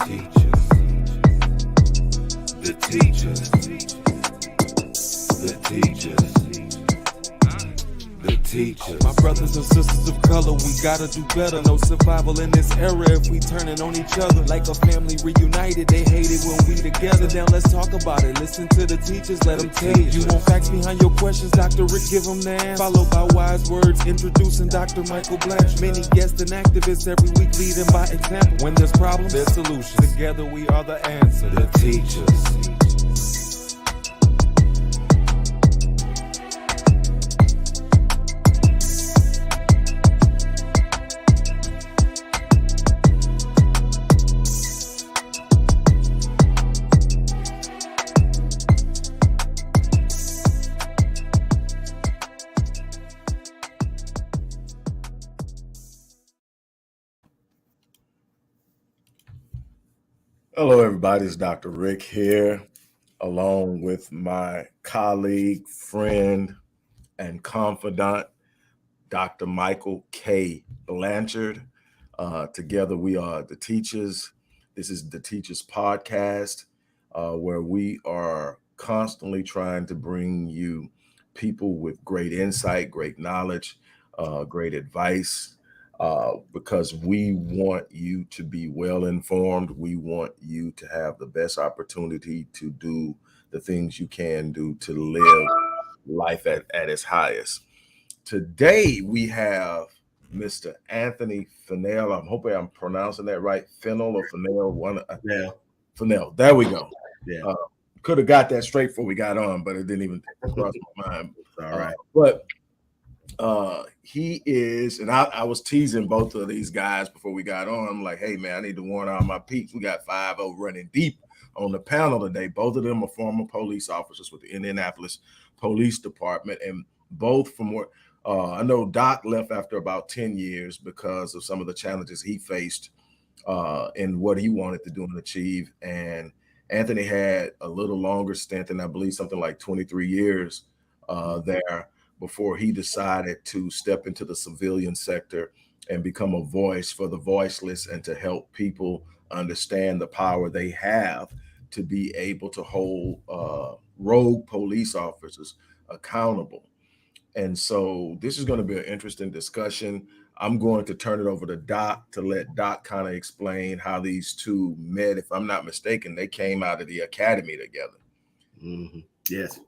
teachers, the teachers, the teachers, the teachers. My brothers and sisters of color, we gotta do better. No survival in this era if we turning on each other. Like a family reunited, they hate it when we together. Now let's talk about it. Listen to the teachers, let them tell you. You want facts behind your questions, Dr. Rick, give them the answer. Followed by wise words, introducing Dr. Michael Blanche. Many guests and activists every week leading by example. When there's problems, there's solutions. Together we are the answer. The teachers. Hello, everybody. It's Dr. Rick here, along with my colleague, friend, and confidant, Dr. Michael K. Blanchard. Together, we are the Teachers. This is the Teachers podcast, where we are constantly trying to bring you people with great insight, great knowledge, great advice, because we want you to be well informed. We want you to have the best opportunity to do the things you can do to live life at its highest. Today, we have Mr. Anthony Finnell. I'm hoping I'm pronouncing that right. Finnell or Finnell? Finnell. There we go. Yeah. Could have got that straight before we got on, but it didn't even cross my mind. All right. But he is, and I was teasing both of these guys before we got on. I'm like, hey, man, I need to warn all my peeps. We got 5-0 running deep on the panel today. Both of them are former police officers with the Indianapolis Police Department, and both from what I know, Doc left after about 10 years because of some of the challenges he faced in what he wanted to do and achieve. And Anthony had a little longer stint, and I believe something like 23 years there, before he decided to step into the civilian sector and become a voice for the voiceless and to help people understand the power they have to be able to hold rogue police officers accountable. And so this is going to be an interesting discussion. I'm going to turn it over to Doc to let Doc kind of explain how these two met. If I'm not mistaken, they came out of the academy together. Mm-hmm. Yes.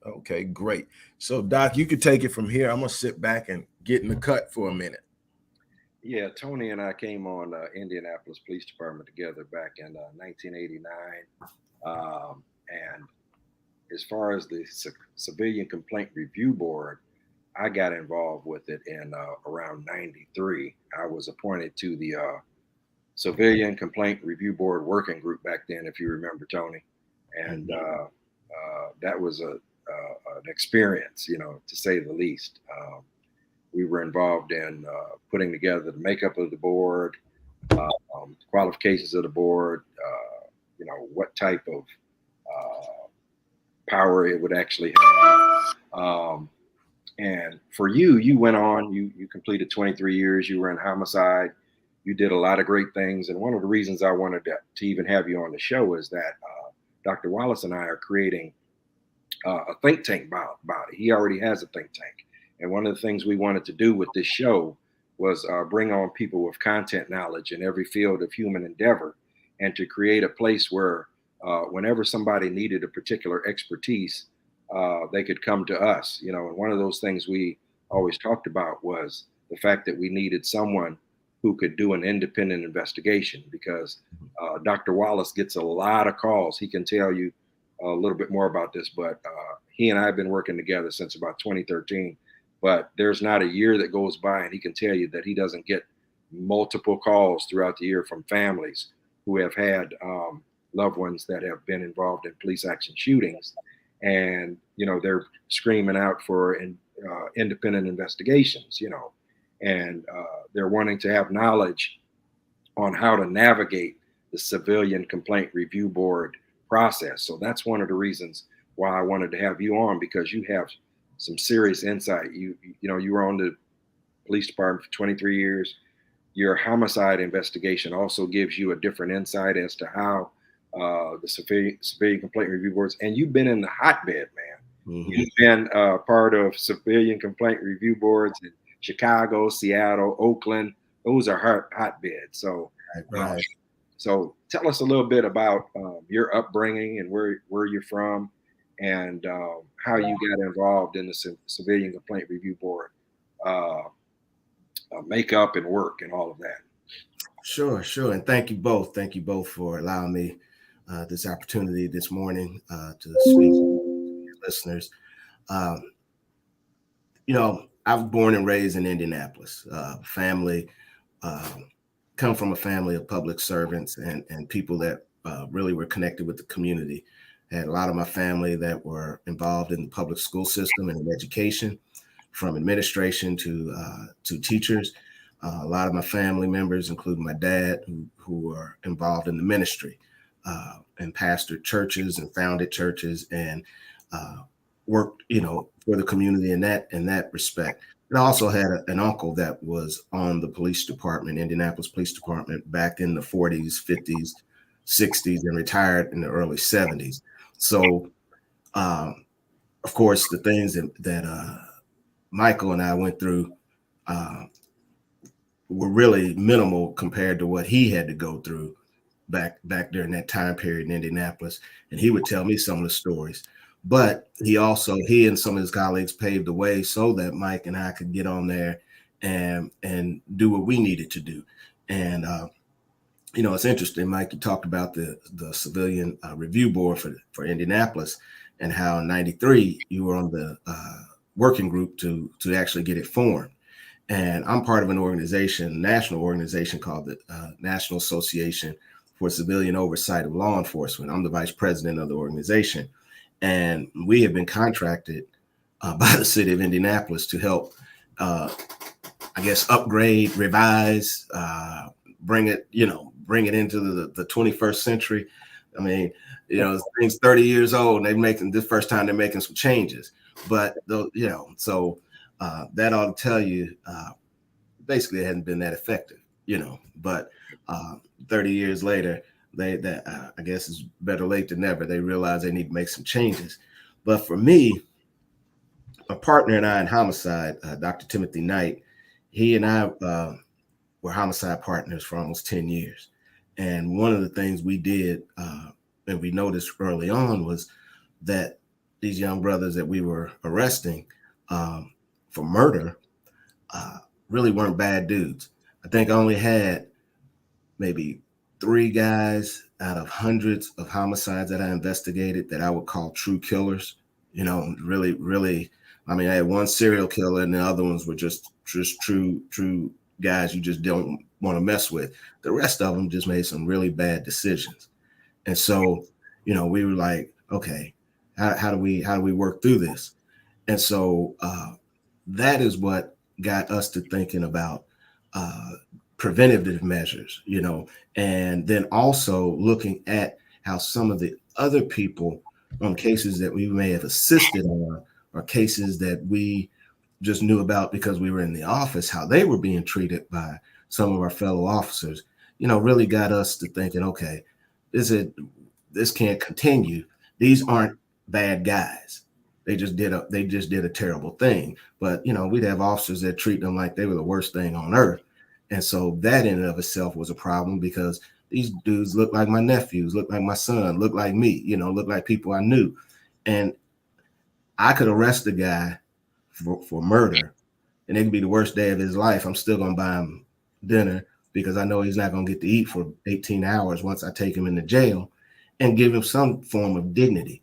Okay, great. So, Doc, you could take it from here. I'm going to sit back and get in the cut for a minute. Yeah, Tony and I came on Indianapolis Police Department together back in 1989. And as far as the Civilian Complaint Review Board, I got involved with it in around 93. I was appointed to the Civilian Complaint Review Board Working Group back then, if you remember, Tony. And that was an experience, to say the least. We were involved in putting together the makeup of the board, qualifications of the board, what type of power it would actually have. And for you went on, you completed 23 years, you were in homicide, you did a lot of great things. And one of the reasons I wanted to even have you on the show is that Dr. Wallace and I are creating a think tank about it. He already has a think tank. And one of the things we wanted to do with this show was bring on people with content knowledge in every field of human endeavor, and to create a place where whenever somebody needed a particular expertise, they could come to us. And one of those things we always talked about was the fact that we needed someone who could do an independent investigation, because Dr. Wallace gets a lot of calls. He can tell you a little bit more about this, but he and I have been working together since about 2013. But there's not a year that goes by and he can tell you that he doesn't get multiple calls throughout the year from families who have had loved ones that have been involved in police action shootings. And, they're screaming out for independent investigations, and they're wanting to have knowledge on how to navigate the Civilian Complaint Review Board process. So that's one of the reasons why I wanted to have you on, because you have some serious insight. You were on the police department for 23 years. your homicide investigation also gives you a different insight as to how the civilian complaint review boards, and you've been in the hotbed, man. Mhm. You've been part of civilian complaint review boards in Chicago, Seattle, Oakland. Those are hotbeds. So, Right. so tell us a little bit about your upbringing and where you're from, and how you got involved in the civilian complaint review board uh, makeup and work and all of that. Sure, sure. And thank you both. Thank you both for allowing me this opportunity this morning to speak to your listeners. Um, I was born and raised in Indianapolis. Family, come from a family of public servants and people that really were connected with the community. Had a lot of my family that were involved in the public school system and in education, from administration to teachers. A lot of my family members, including my dad, who are involved in the ministry and pastored churches and founded churches and worked, for the community in that respect. And I also had an uncle that was on the police department, Indianapolis Police Department, back in the 40s, 50s, 60s, and retired in the early 70s. So, of course, the things that Michael and I went through were really minimal compared to what he had to go through back during that time period in Indianapolis. And he would tell me some of the stories. But he and some of his colleagues paved the way so that Mike and I could get on there and do what we needed to do. And it's interesting, Mike, you talked about the civilian review board for Indianapolis and how in '93 you were on the working group to actually get it formed. And I'm part of an organization, national organization called the National Association for Civilian Oversight of Law Enforcement. I'm the vice president of the organization. And we have been contracted by the city of Indianapolis to help, upgrade, revise, bring it into the 21st century. I mean, things 30 years old, and this first time they're making some changes. But so that ought to tell you, basically, it hadn't been that effective, But 30 years later, I guess it's better late than never. They realize they need to make some changes. But for me, a partner and I in homicide, Dr. Timothy Knight, he and I were homicide partners for almost 10 years. And one of the things we did, and we noticed early on, was that these young brothers that we were arresting for murder really weren't bad dudes. I think I only had maybe 3 guys out of hundreds of homicides that I investigated that I would call true killers. Really, really. I mean, I had one serial killer, and the other ones were just true guys you just don't want to mess with. The rest of them just made some really bad decisions. And so, we were like, okay, how do we work through this? And so that is what got us to thinking about preventative measures, and then also looking at how some of the other people on cases that we may have assisted on or cases that we just knew about because we were in the office, how they were being treated by some of our fellow officers, really got us to thinking, okay, this can't continue. These aren't bad guys. They just did a terrible thing. But, we'd have officers that treat them like they were the worst thing on earth. And so that in and of itself was a problem because these dudes look like my nephews, look like my son, look like me, look like people I knew. And I could arrest a guy for murder, and it could be the worst day of his life. I'm still going to buy him dinner because I know he's not going to get to eat for 18 hours once I take him into jail, and give him some form of dignity.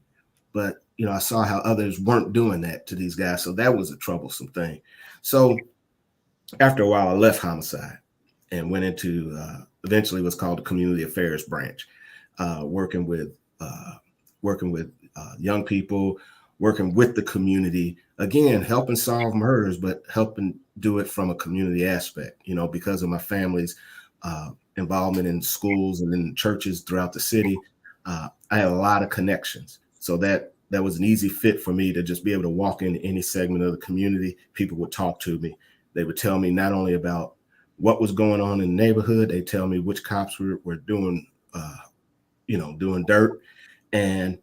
But, I saw how others weren't doing that to these guys. So that was a troublesome thing. So after a while, I left homicide and went into eventually what's called the community affairs branch, working with young people, working with the community, again, helping solve murders, but helping do it from a community aspect, because of my family's involvement in schools and in churches throughout the city. I had a lot of connections. So that was an easy fit for me to just be able to walk into any segment of the community. People would talk to me. They would tell me not only about what was going on in the neighborhood. They tell me which cops were doing, doing dirt. And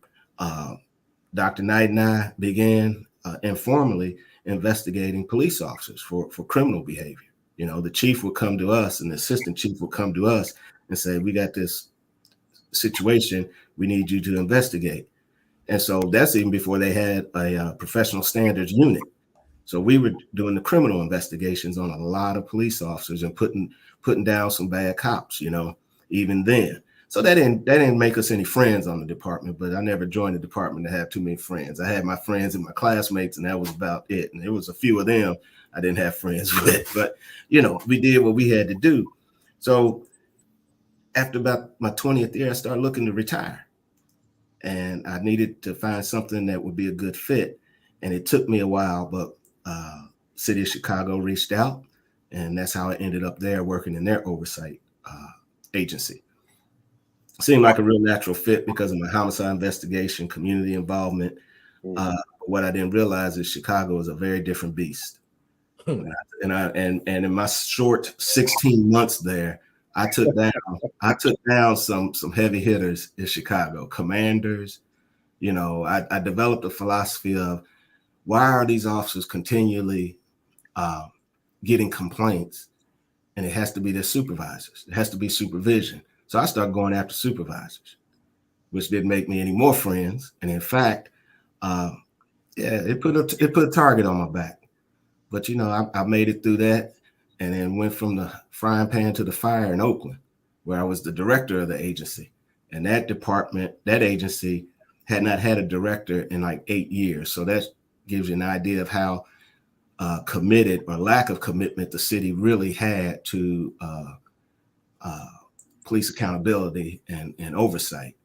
Dr. Knight and I began informally investigating police officers for criminal behavior. The chief would come to us and the assistant chief would come to us and say, we got this situation, we need you to investigate. And so that's even before they had a professional standards unit. So we were doing the criminal investigations on a lot of police officers and putting down some bad cops, even then. So that didn't make us any friends on the department, but I never joined the department to have too many friends. I had my friends and my classmates, and that was about it. And there was a few of them I didn't have friends with, but we did what we had to do. So after about my 20th year, I started looking to retire, and I needed to find something that would be a good fit. And it took me a while, but City of Chicago reached out, and that's how I ended up there working in their oversight agency. Seemed like a real natural fit because of my homicide investigation, community involvement. What I didn't realize is Chicago is a very different beast. And in my short 16 months there, I took down some heavy hitters in Chicago, commanders. I developed a philosophy of, why are these officers continually getting complaints? And it has to be their supervisors. It has to be supervision. So I started going after supervisors, which didn't make me any more friends. And in fact, it put a target on my back. But I made it through that, and then went from the frying pan to the fire in Oakland, where I was the director of the agency. And that agency had not had a director in like 8 years. So that gives you an idea of how committed or lack of commitment the city really had to police accountability and oversight.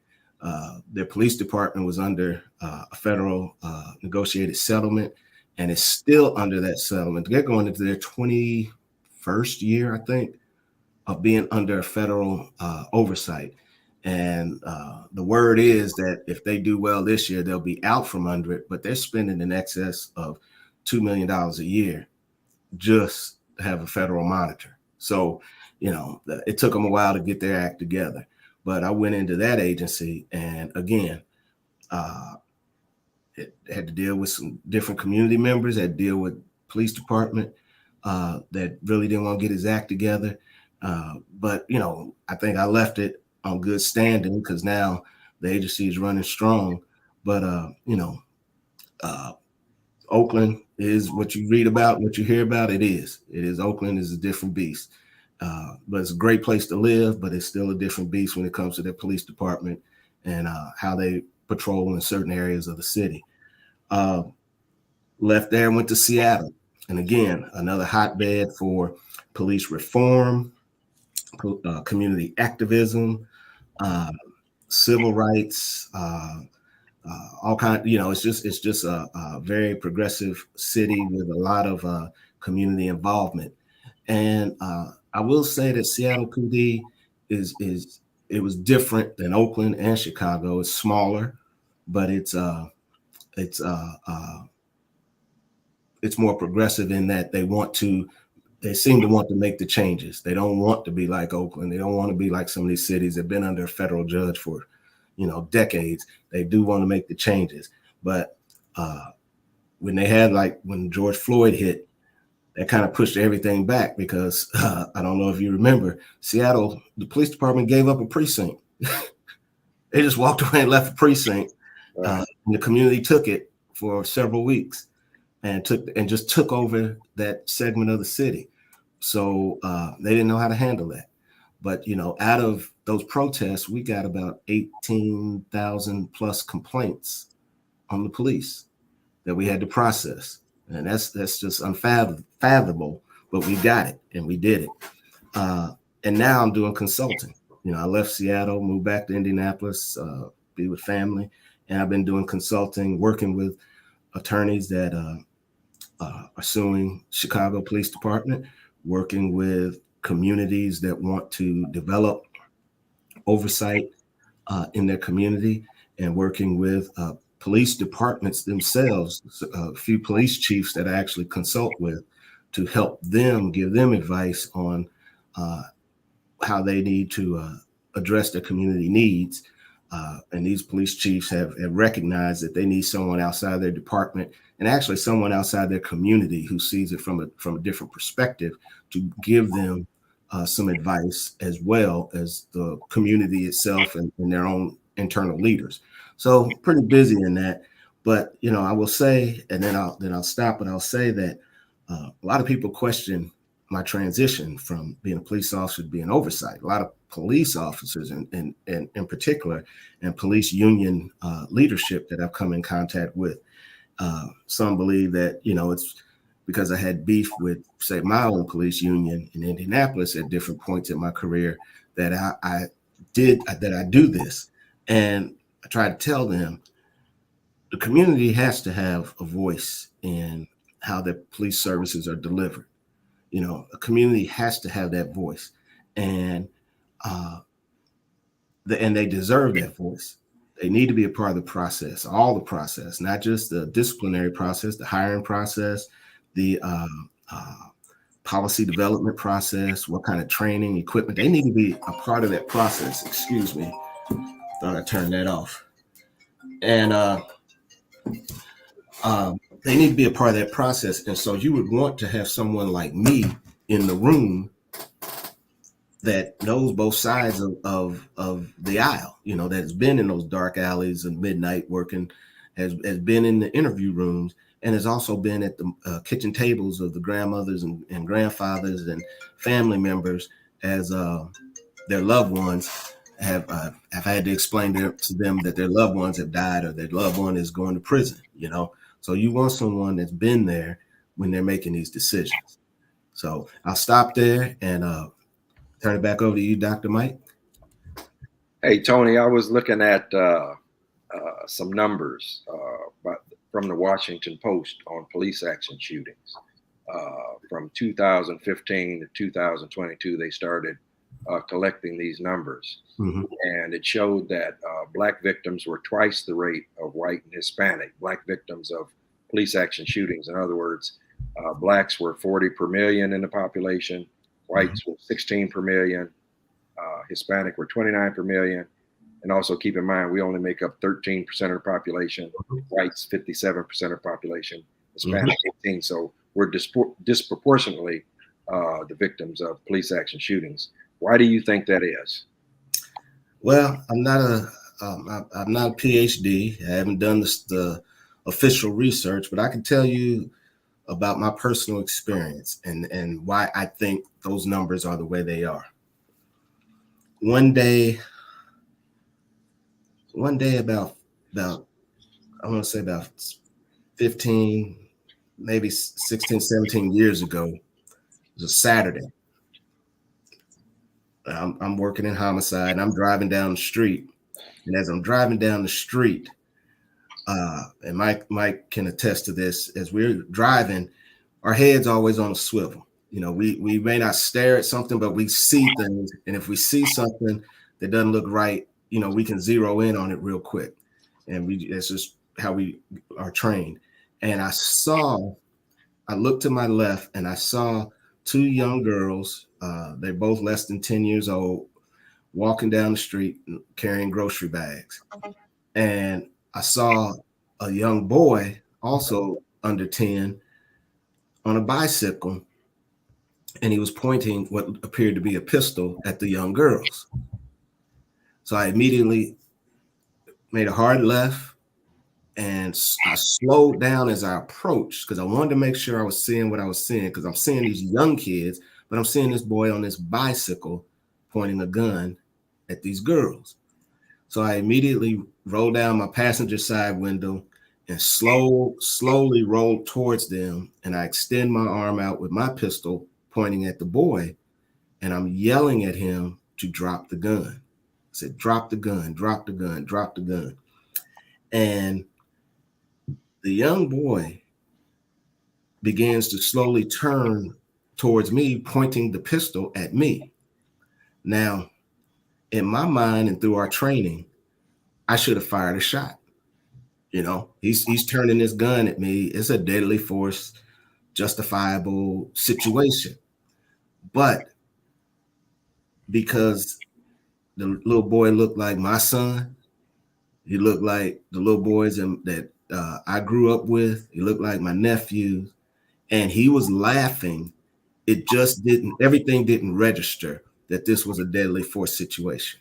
Their police department was under a federal negotiated settlement, and it's still under that settlement. They're going into their 21st year, I think, of being under federal oversight. And the word is that if they do well this year, they'll be out from under it, but they're spending in excess of $2 million a year just to have a federal monitor. So, it took them a while to get their act together. But I went into that agency, and again, it had to deal with some different community members, had to deal with police department that really didn't want to get his act together. But, I think I left it on good standing because now the agency is running strong. But, Oakland is what you read about, what you hear about. It is. Oakland is a different beast. But it's a great place to live, but it's still a different beast when it comes to their police department and how they patrol in certain areas of the city. Left there and went to Seattle. And again, another hotbed for police reform, community activism, civil rights, all kinds. It's just a very progressive city with a lot of community involvement. And I will say that Seattle PD it was different than Oakland and Chicago. It's smaller, but it's more progressive in that they seem to want to make the changes. They don't want to be like Oakland. They don't want to be like some of these cities that have been under a federal judge for, decades. They do want to make the changes. But when George Floyd hit, that kind of pushed everything back because I don't know if you remember, Seattle, the police department gave up a precinct. They just walked away and left a precinct. And the community took it for several weeks and just took over that segment of the city. So they didn't know how to handle that. But, out of those protests, we got about 18,000 plus complaints on the police that we had to process. And that's just unfathomable, but we got it and we did it. And now I'm doing consulting. I left Seattle, moved back to Indianapolis, be with family. And I've been doing consulting, working with attorneys that are suing Chicago Police Department, working with communities that want to develop oversight in their community, and working with police departments themselves, a few police chiefs that I actually consult with to help them, give them advice on how they need to address their community needs. And these police chiefs have recognized that they need someone outside their department and actually someone outside their community who sees it from a different perspective to give them some advice as well as the community itself and their own internal leaders. So pretty busy in that. But, you know, I will say, and then I'll stop, and I'll say that a lot of people question my transition from being a police officer to being oversight. A lot of police officers in particular and police union leadership that I've come in contact with, some believe that, you know, it's because I had beef with, say, my own police union in Indianapolis at different points in my career that I do this. And I try to tell them the community has to have a voice in how the police services are delivered. You know, a community has to have that voice, and they deserve that voice. They need to be a part of the process, all the process, not just the disciplinary process, the hiring process, the policy development process, what kind of training, equipment. They need to be a part of that process. Excuse me. Thought I turned that off. And they need to be a part of that process. And so you would want to have someone like me in the room that knows both sides of the aisle, you know, that has been in those dark alleys of midnight working, has been in the interview rooms, and has also been at the kitchen tables of the grandmothers and grandfathers and family members as their loved ones have had to explain to them that their loved ones have died or their loved one is going to prison, you know. So you want someone that's been there when they're making these decisions. So I'll stop there and turn it back over to you, Dr. Mike. Hey, Tony, I was looking at some numbers from the Washington Post on police action shootings. From 2015 to 2022, they started collecting these numbers. Mm-hmm. And it showed that Black victims were twice the rate of white and Hispanic, Black victims of police action shootings. In other words, Blacks were 40 per million in the population, whites were 16 per million, Hispanic were 29 per million. And also keep in mind, we only make up 13% of the population, whites 57% of the population, Hispanic 18. So we're disproportionately the victims of police action shootings. Why do you think that is? Well, I'm not a PhD. I haven't done the official research, but I can tell you about my personal experience and why I think those numbers are the way they are. One day about I want to say about 15, maybe 16, 17 years ago, it was a Saturday. I'm working in homicide and I'm driving down the street. And as I'm driving down the street, and Mike can attest to this, as we're driving, our head's always on a swivel. You know, we may not stare at something, but we see things. And if we see something that doesn't look right, you know, we can zero in on it real quick. And it's just how we are trained. And I looked to my left and I saw two young girls, they're both less than 10 years old, walking down the street carrying grocery bags. And I saw a young boy, also under 10, on a bicycle, and he was pointing what appeared to be a pistol at the young girls. So I immediately made a hard left, and I slowed down as I approached because I wanted to make sure I was seeing what I was seeing, because I'm seeing these young kids, but I'm seeing this boy on this bicycle pointing a gun at these girls. So I immediately rolled down my passenger side window and slowly rolled towards them. And I extend my arm out with my pistol pointing at the boy, and I'm yelling at him to drop the gun. I said, drop the gun, drop the gun, drop the gun. And the young boy begins to slowly turn towards me, pointing the pistol at me. Now, in my mind and through our training, I should have fired a shot. You know, he's turning his gun at me. It's a deadly force, justifiable situation. But because the little boy looked like my son. He looked like the little boys that I grew up with. He looked like my nephews, and he was laughing. It just didn't, everything didn't register that this was a deadly force situation.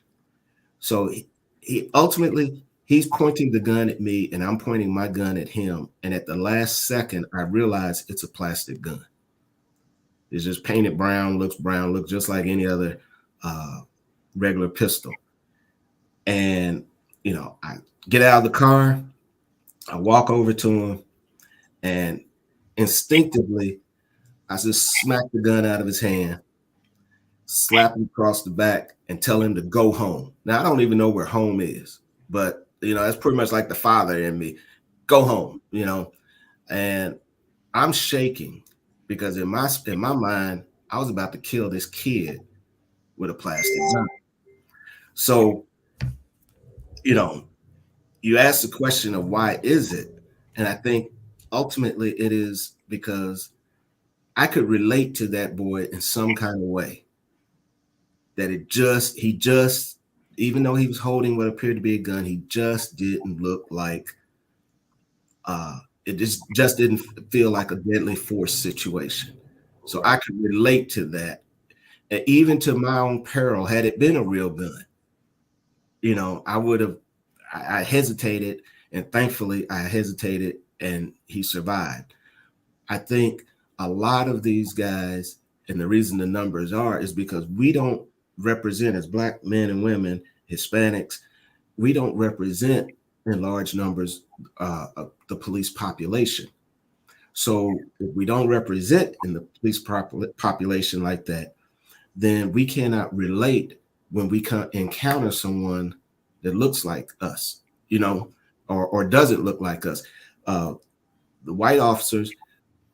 So he ultimately, he's pointing the gun at me and I'm pointing my gun at him. And at the last second, I realized it's a plastic gun. It's just painted brown, looks just like any other regular pistol. And, you know, I get out of the car, I walk over to him, and instinctively, I just smack the gun out of his hand, slap him across the back, and tell him to go home. Now, I don't even know where home is, but, you know, that's pretty much like the father in me. Go home, you know. And I'm shaking because in my mind, I was about to kill this kid with a plastic gun. So, you know, you ask the question of why is it? And I think ultimately it is because I could relate to that boy in some kind of way. That he just, even though he was holding what appeared to be a gun, he just didn't look like, it just didn't feel like a deadly force situation. So I could relate to that. And even to my own peril, had it been a real gun, you know, I hesitated, and thankfully I hesitated and he survived. I think a lot of these guys, and the reason the numbers is because we don't represent, as Black men and women, Hispanics, we don't represent in large numbers the police population. So if we don't represent in the police population like that, then we cannot relate when we encounter someone that looks like us, you know, or doesn't look like us. The white officers,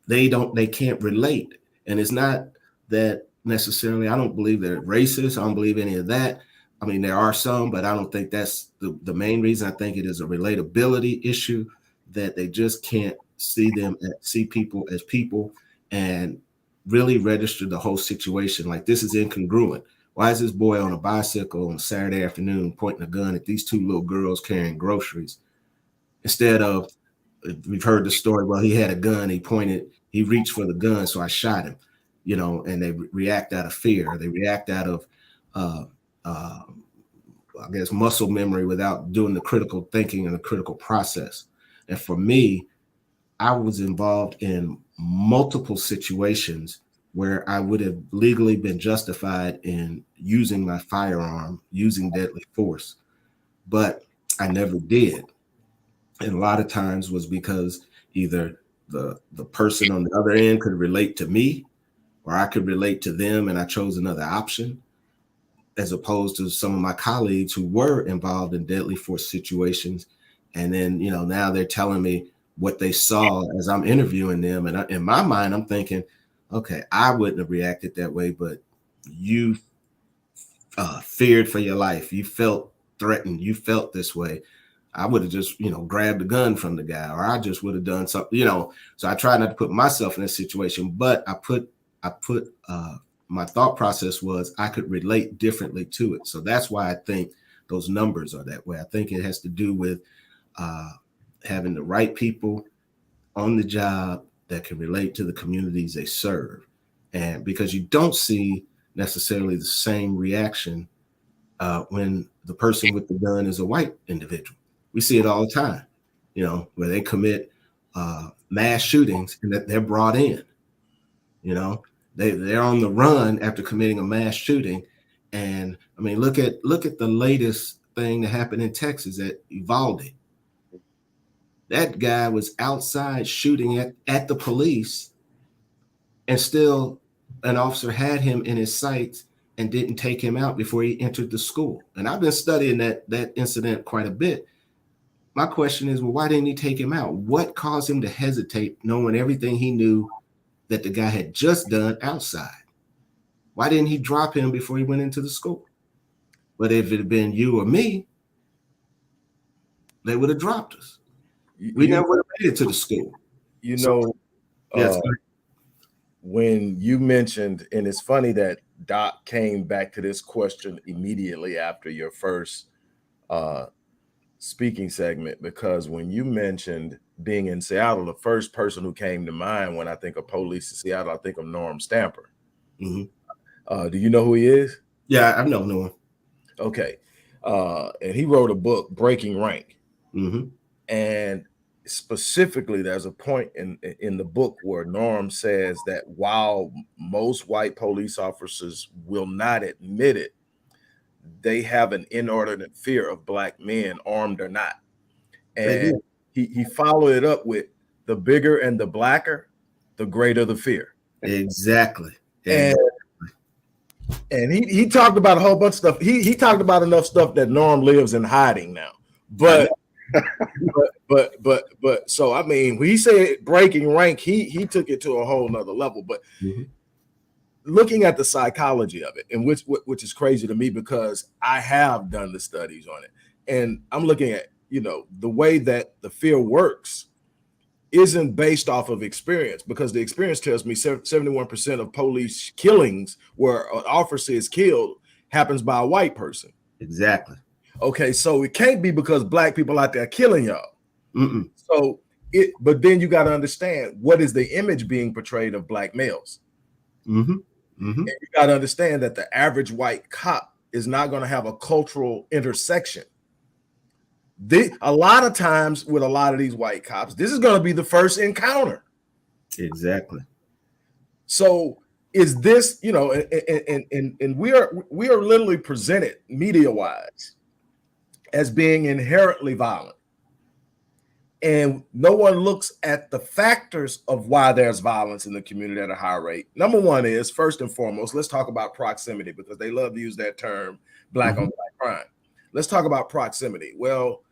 they can't relate. And it's not that necessarily, I don't believe they're racist. I don't believe any of that. I mean, there are some, but I don't think that's the main reason. I think it is a relatability issue that they just can't see people as people and really register the whole situation. Like, this is incongruent. Why is this boy on a bicycle on a Saturday afternoon pointing a gun at these two little girls carrying groceries? Instead of, we've heard the story, well, he had a gun, he reached for the gun, so I shot him, you know, and they react out of fear. They react out of, I guess, muscle memory without doing the critical thinking and the critical process. And for me, I was involved in multiple situations where I would have legally been justified in using my firearm, using deadly force, but I never did. And a lot of times was because either the person on the other end could relate to me, or I could relate to them and I chose another option, as opposed to some of my colleagues who were involved in deadly force situations. And then, you know, now they're telling me what they saw as I'm interviewing them. And in my mind, I'm thinking, okay, I wouldn't have reacted that way, but you feared for your life. You felt threatened. You felt this way. I would have just, you know, grabbed a gun from the guy, or I just would have done something, you know. So I try not to put myself in that situation, but I put my thought process was I could relate differently to it. So that's why I think those numbers are that way. I think it has to do with having the right people on the job that can relate to the communities they serve. And because you don't see necessarily the same reaction when the person with the gun is a white individual. We see it all the time, you know, where they commit mass shootings and that they're brought in, you know, they're on the run after committing a mass shooting. And I mean, look at the latest thing that happened in Texas at Uvalde. That guy was outside shooting at the police, and still an officer had him in his sights and didn't take him out before he entered the school. And I've been studying that incident quite a bit. My question is, well, why didn't he take him out? What caused him to hesitate, knowing everything he knew that the guy had just done outside? Why didn't he drop him before he went into the school? But if it had been you or me, they would have dropped us. We never would have made it to the school. You know, yes, when you mentioned, and it's funny that Doc came back to this question immediately after your first speaking segment, because when you mentioned being in Seattle, the first person who came to mind when I think of police in Seattle, I think of Norm Stamper. Mm-hmm. Do you know who he is? Yeah, I've known Norm. Okay. And he wrote a book, Breaking Rank. Mm-hmm. And specifically, there's a point in the book where Norm says that while most white police officers will not admit it, they have an inordinate fear of black men, armed or not. And he followed it up with the bigger and the blacker, the greater the fear. Exactly. And he talked about a whole bunch of stuff. He talked about enough stuff that Norm lives in hiding now. But so I mean, when he said breaking rank, he took it to a whole nother level. But looking at the psychology of it, and which is crazy to me because I have done the studies on it, and I'm looking at, you know, the way that the fear works isn't based off of experience, because the experience tells me 71% of police killings where an officer is killed happens by a white person. Exactly. Okay, so it can't be because black people out there killing y'all. Mm-mm. So but then you got to understand, what is the image being portrayed of black males? Mm-hmm. Mm-hmm. And you got to understand that the average white cop is not going to have a cultural intersection. A lot of times with a lot of these white cops, this is going to be the first encounter. Exactly. So is this, you know, and we are literally presented media wise as being inherently violent, and no one looks at the factors of why there's violence in the community at a high rate. Number one is, first and foremost, let's talk about proximity, because they love to use that term, black on black crime. Let's talk about proximity. Well,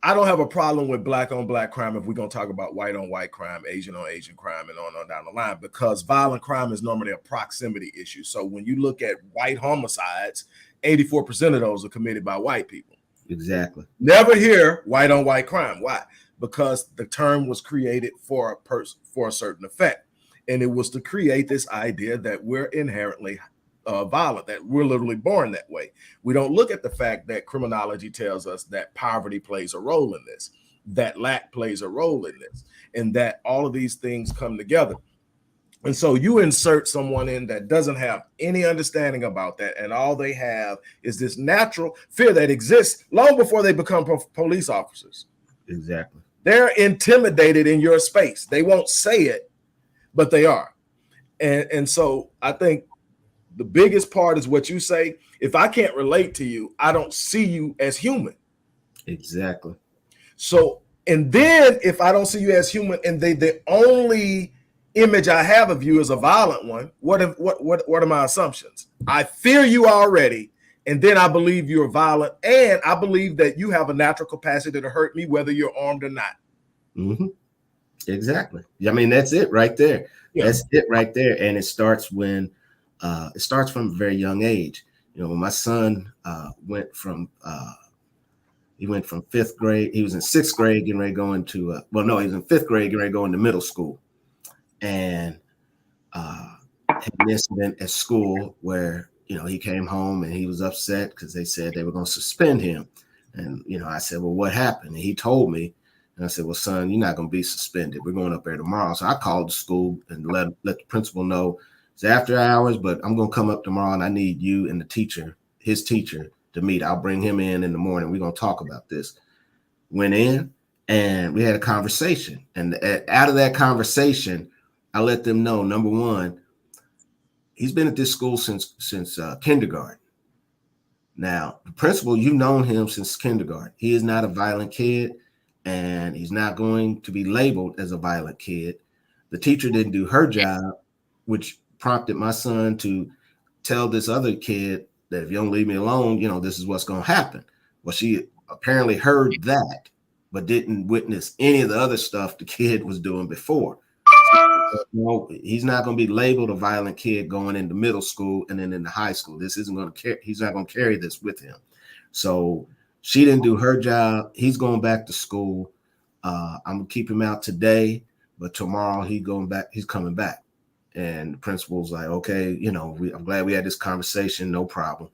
I don't have a problem with black on black crime if we're going to talk about white on white crime, Asian on Asian crime, and on down the line, because violent crime is normally a proximity issue. So when you look at white homicides, 84% of those are committed by white people. Exactly. Never hear white on white crime. Why? Because the term was created for a person, for a certain effect. And it was to create this idea that we're inherently violent, that we're literally born that way. We don't look at the fact that criminology tells us that poverty plays a role in this, that lack plays a role in this, and that all of these things come together. And so you insert someone in that doesn't have any understanding about that, and all they have is this natural fear that exists long before they become police officers. Exactly. They're intimidated in your space. They won't say it, but they are. And so I think the biggest part is what you say. If I can't relate to you, I don't see you as human. Exactly. So, and then if I don't see you as human, and the only image I have of you is a violent one, what are my assumptions? I fear you already, and then I believe you're violent, and I believe that you have a natural capacity to hurt me, whether you're armed or not. Mm-hmm. Exactly. I mean, that's it right there. Yeah. That's it right there. And it starts when it starts from a very young age. You know, when my son went from fifth grade, he was in sixth grade, getting ready to go into he was in fifth grade, getting ready to go into middle school, and had an incident at school where, you know, he came home and he was upset because they said they were going to suspend him. And, you know, I said, well, what happened? And he told me, and I said, well, son, you're not going to be suspended. We're going up there tomorrow. So I called the school and let the principal know it's after hours, but I'm going to come up tomorrow and I need you and the teacher, his teacher, to meet. I'll bring him in the morning. We're going to talk about this. Went in and we had a conversation. And out of that conversation, I let them know, number one, he's been at this school since kindergarten. Now, the principal, you've known him since kindergarten. He is not a violent kid, and he's not going to be labeled as a violent kid. The teacher didn't do her job, which prompted my son to tell this other kid that if you don't leave me alone, you know, this is what's going to happen. Well, she apparently heard that, but didn't witness any of the other stuff the kid was doing before. No, he's not going to be labeled a violent kid going into middle school and then into high school. This isn't going to he's not going to carry this with him. So she didn't do her job. He's going back to school. I'm going to keep him out today, but tomorrow he's coming back. And the principal's like, okay, I'm glad we had this conversation. No problem.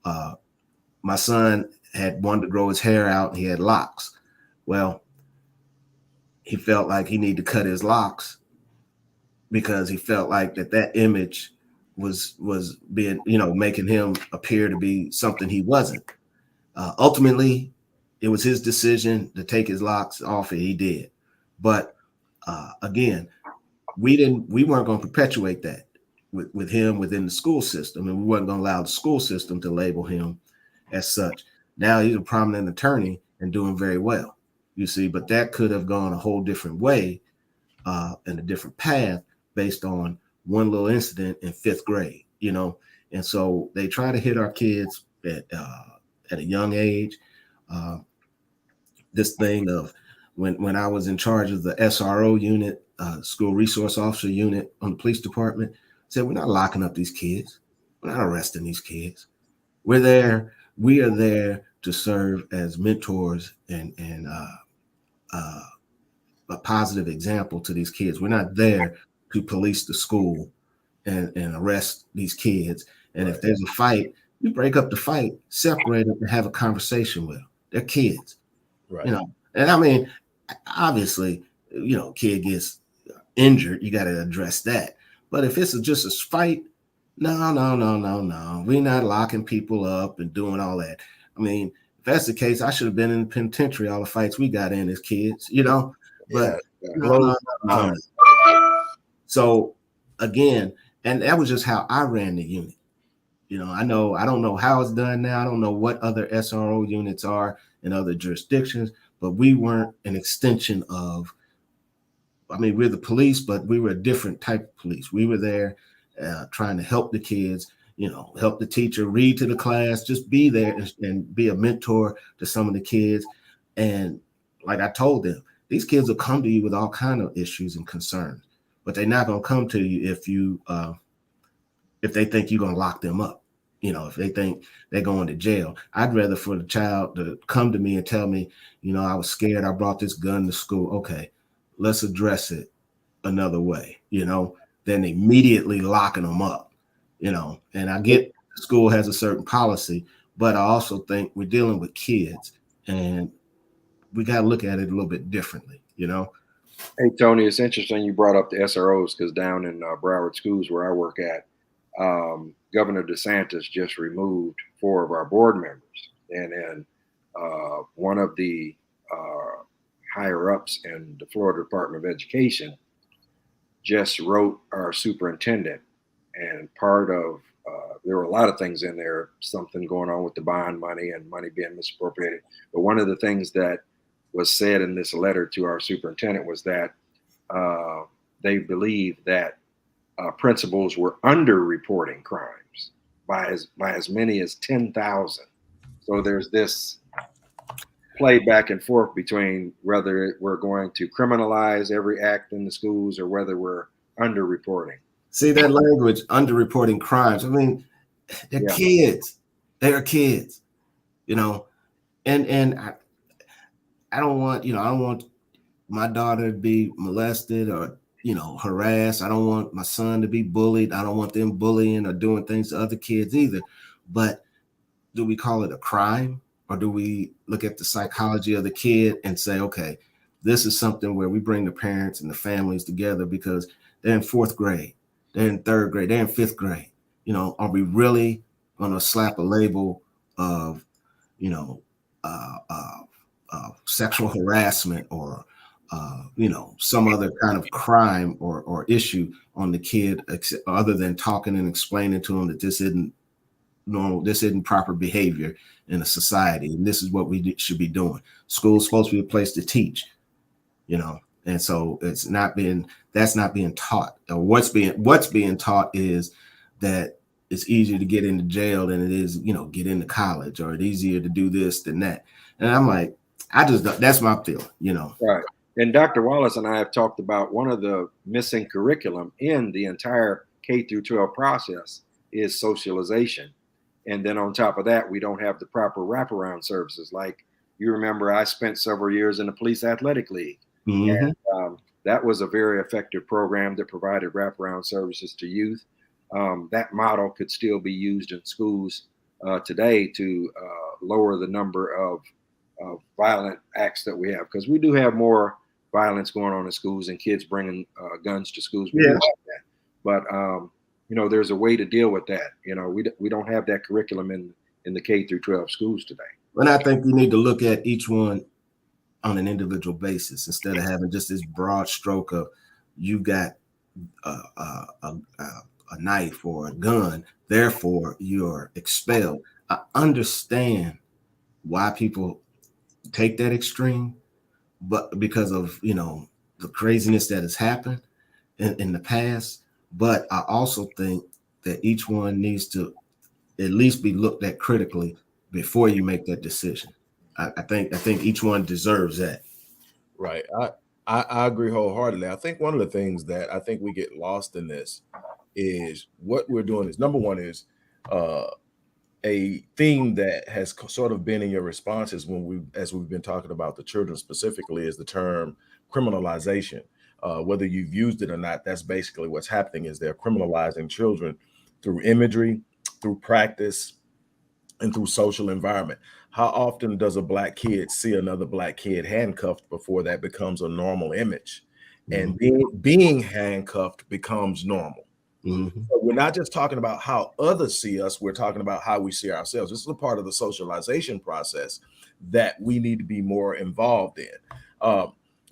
My son had wanted to grow his hair out and he had locks. Well, he felt like he needed to cut his locks because he felt like that image was being, making him appear to be something he wasn't. Ultimately, it was his decision to take his locks off, and he did. But again, we weren't going to perpetuate that with him within the school system, and we weren't going to allow the school system to label him as such. Now he's a prominent attorney and doing very well, you see, but that could have gone a whole different way and a different path based on one little incident in 5th grade, and so they try to hit our kids at a young age. This thing of when I was in charge of the SRO unit, school resource officer unit on the police department, said, we're not locking up these kids. We're not arresting these kids. We are there to serve as mentors and a positive example to these kids. We're not there to police the school and arrest these kids. And if there's a fight, you break up the fight, separate them, and have a conversation with them. They're kids, Right. And I mean, obviously, kid gets injured, you got to address that. But if it's just a fight, no. We're not locking people up and doing all that. I mean, if that's the case, I should have been in the penitentiary, all the fights we got in as kids, But no. So again, and that was just how I ran the unit. I don't know how it's done now. I don't know what other SRO units are in other jurisdictions, but we weren't an extension of, we're the police, but we were a different type of police. We were there trying to help the kids, help the teacher read to the class, just be there and be a mentor to some of the kids. And like I told them, these kids will come to you with all kinds of issues and concerns, but they're not going to come to you if they think you're going to lock them up. If they think they're going to jail. I'd rather for the child to come to me and tell me, I was scared, I brought this gun to school. Okay, let's address it another way, than immediately locking them up, and I get school has a certain policy, but I also think we're dealing with kids and we got to look at it a little bit differently, Hey, Tony, it's interesting you brought up the SROs because down in Broward schools where I work at, Governor DeSantis just removed 4 of our board members. And then one of the higher ups in the Florida Department of Education just wrote our superintendent. And part of, there were a lot of things in there, something going on with the bond money and money being misappropriated. But one of the things that was said in this letter to our superintendent was that they believe that principals were underreporting crimes by as many as 10,000. So there's this play back and forth between whether we're going to criminalize every act in the schools or whether we're underreporting. See that language, underreporting crimes. They're kids. They are kids, and I don't want my daughter to be molested or harassed. I don't want my son to be bullied. I don't want them bullying or doing things to other kids either. But do we call it a crime, or do we look at the psychology of the kid and say, okay, this is something where we bring the parents and the families together because they're in 4th grade, they're in 3rd grade, they're in 5th grade. Are we really going to slap a label of, sexual harassment or some other kind of crime or issue on the kid, other than talking and explaining to them that this isn't normal, this isn't proper behavior in a society, and this is what we should be doing. School's supposed to be a place to teach, and so that's not being taught. Or what's being taught is that it's easier to get into jail than it is, get into college, or it's easier to do this than that. And I'm like, that's my feeling, Right. And Dr. Wallace and I have talked about one of the missing curriculum in the entire K through 12 process is socialization. And then on top of that, we don't have the proper wraparound services. Like you remember, I spent several years in the police athletic league. Mm-hmm. And that was a very effective program that provided wraparound services to youth. That model could still be used in schools today to lower the number of violent acts that we have, because we do have more violence going on in schools and kids bringing guns to schools. We do have that. But there's a way to deal with that. We don't have that curriculum in the K through 12 schools today. And I think you need to look at each one on an individual basis instead of having just this broad stroke of you got a knife or a gun, therefore you're expelled. I understand why people take that extreme, but because of the craziness that has happened in the past. But I also think that each one needs to at least be looked at critically before you make that decision. I think each one deserves that. Right. I agree wholeheartedly. I think one of the things that I think we get lost in this is what we're doing is, number one is a theme that has sort of been in your responses as we've been talking about the children specifically, is the term criminalization. Whether you've used it or not, that's basically what's happening, is they're criminalizing children through imagery, through practice, and through social environment. How often does a Black kid see another Black kid handcuffed before that becomes a normal image? And being handcuffed becomes normal. Mm-hmm. So we're not just talking about how others see us, we're talking about how we see ourselves. This is a part of the socialization process that we need to be more involved in.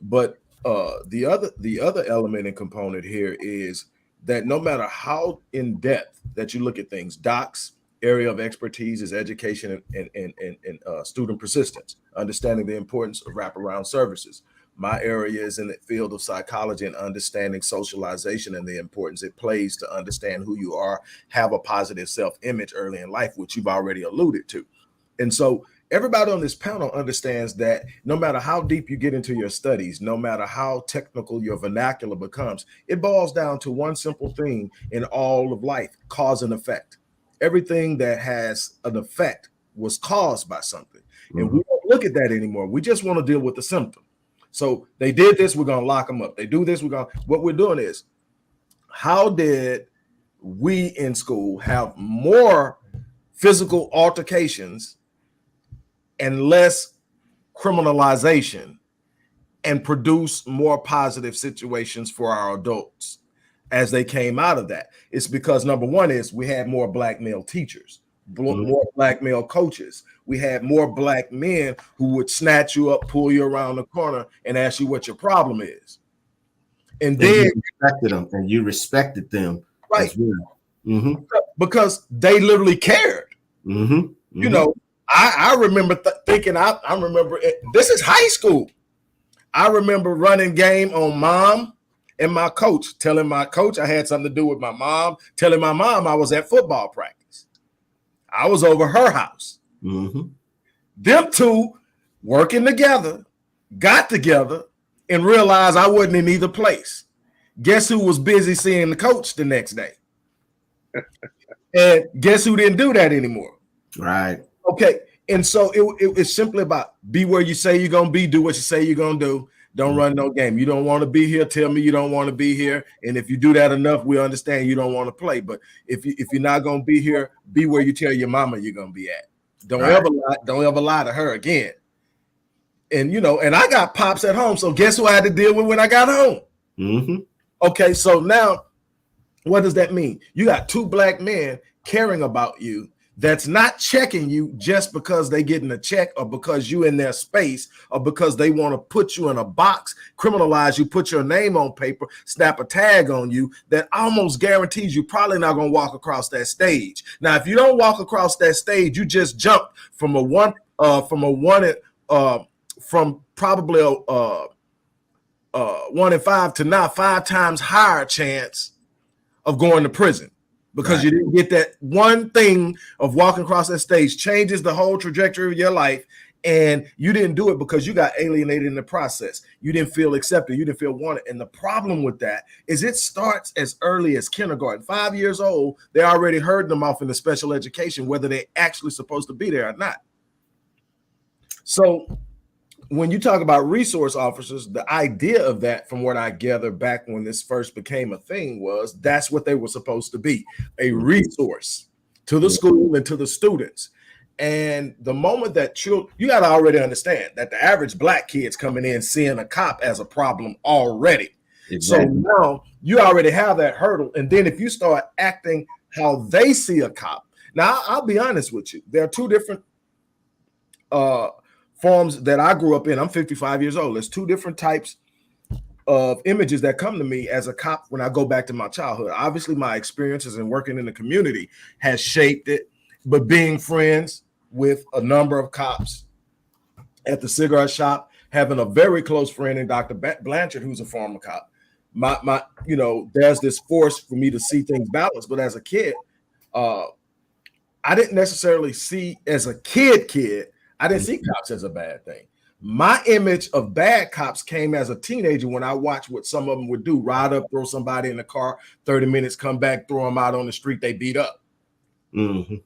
But the other element and component here is that no matter how in depth that you look at things, Doc's area of expertise is education and student persistence, understanding the importance of wraparound services. My area is in the field of psychology and understanding socialization and the importance it plays to understand who you are, have a positive self-image early in life, which you've already alluded to. And so everybody on this panel understands that no matter how deep you get into your studies, no matter how technical your vernacular becomes, it boils down to one simple thing in all of life: cause and effect. Everything that has an effect was caused by something. Mm-hmm. And we don't look at that anymore. We just want to deal with the symptom. So they did this, we're going to lock them up. They do this, what we're doing is, how did we in school have more physical altercations and less criminalization and produce more positive situations for our adults as they came out of that? It's because number one is we had more Black male teachers, more Black male coaches. We had more Black men who would snatch you up, pull you around the corner, and ask you what your problem is. And then you respected them, and you respected them, right? As well. Mm-hmm. Because they literally cared. Mm-hmm. Mm-hmm. You know, I remember thinking. I remember this is high school. I remember running game on mom and my coach, telling my coach I had something to do with my mom, telling my mom I was at football practice. I was over her house. Mm-hmm. Them two working together, got together, and realized I wasn't in either place. Guess who was busy seeing the coach the next day? And guess who didn't do that anymore? Right. Okay. And so it's simply about be where you say you're going to be, do what you say you're going to do. Don't run no game. You don't want to be here, tell me you don't want to be here. And if you do that enough, we understand you don't want to play. But if you're not going to be here, be where you tell your mama you're going to be at. Don't ever lie to her again. And and I got pops at home, so guess who I had to deal with when I got home? Mm-hmm. Okay, so now what does that mean? You got two Black men caring about you that's not checking you just because they getting a check or because you in their space or because they want to put you in a box, criminalize you, put your name on paper, snap a tag on you that almost guarantees you probably not going to walk across that stage. Now, if you don't walk across that stage, you just jumped from probably a 1 in 5 to now 5 times higher chance of going to prison. Because you didn't get that one thing of walking across that stage, changes the whole trajectory of your life. And you didn't do it because you got alienated in the process. You didn't feel accepted. You didn't feel wanted. And the problem with that is it starts as early as kindergarten. 5 years old, they already herding them off into special education, whether they're actually supposed to be there or not. So when you talk about resource officers, the idea of that, from what I gather back when this first became a thing, was that's what they were supposed to be, a resource to the school and to the students. And the moment that children, you got to already understand that the average black kid's coming in seeing a cop as a problem already. Exactly. So now you already have that hurdle. And then if you start acting how they see a cop, now I'll be honest with you, there are two different forms that I grew up in. I'm 55 years old. There's two different types of images that come to me as a cop when I go back to my childhood. Obviously, my experiences in working in the community has shaped it, but being friends with a number of cops at the cigarette shop, having a very close friend in Dr. Blanchard, who's a former cop, my there's this force for me to see things balanced. But as a kid, I didn't necessarily see, as a kid, I didn't see cops as a bad thing. My image of bad cops came as a teenager when I watched what some of them would do: ride up, throw somebody in the car, 30 minutes, come back, throw them out on the street, they beat up. And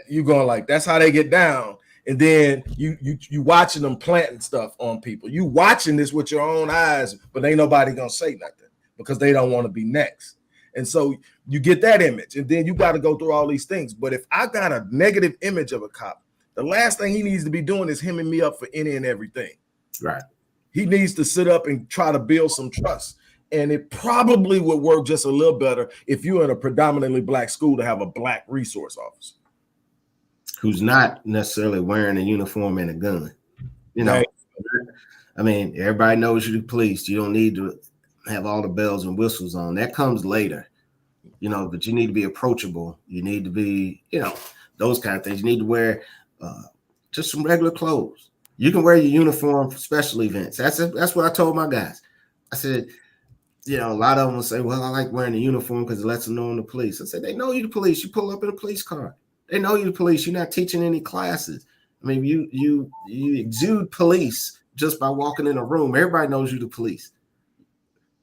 you going like, that's how they get down. And then you watching them planting stuff on people. You watching this with your own eyes, but ain't nobody gonna say nothing because they don't want to be next. And so you get that image, and then you got to go through all these things. But if I got a negative image of a cop, the last thing he needs to be doing is hemming me up for any and everything. Right. He needs to sit up and try to build some trust. And it probably would work just a little better if you're in a predominantly black school to have a black resource officer who's not necessarily wearing a uniform and a gun. You know, right. I mean, everybody knows you're the police. You don't need to have all the bells and whistles on. That comes later, but you need to be approachable. You need to be, those kind of things. You need to wear just some regular clothes. You can wear your uniform for special events. That's what I told my guys. I said, a lot of them will say, well, I like wearing a uniform because it lets them know I'm the police. I said, they know you're the police. You pull up in a police car. They know you're the police. You're not teaching any classes. I mean, you exude police just by walking in a room. Everybody knows you're the police.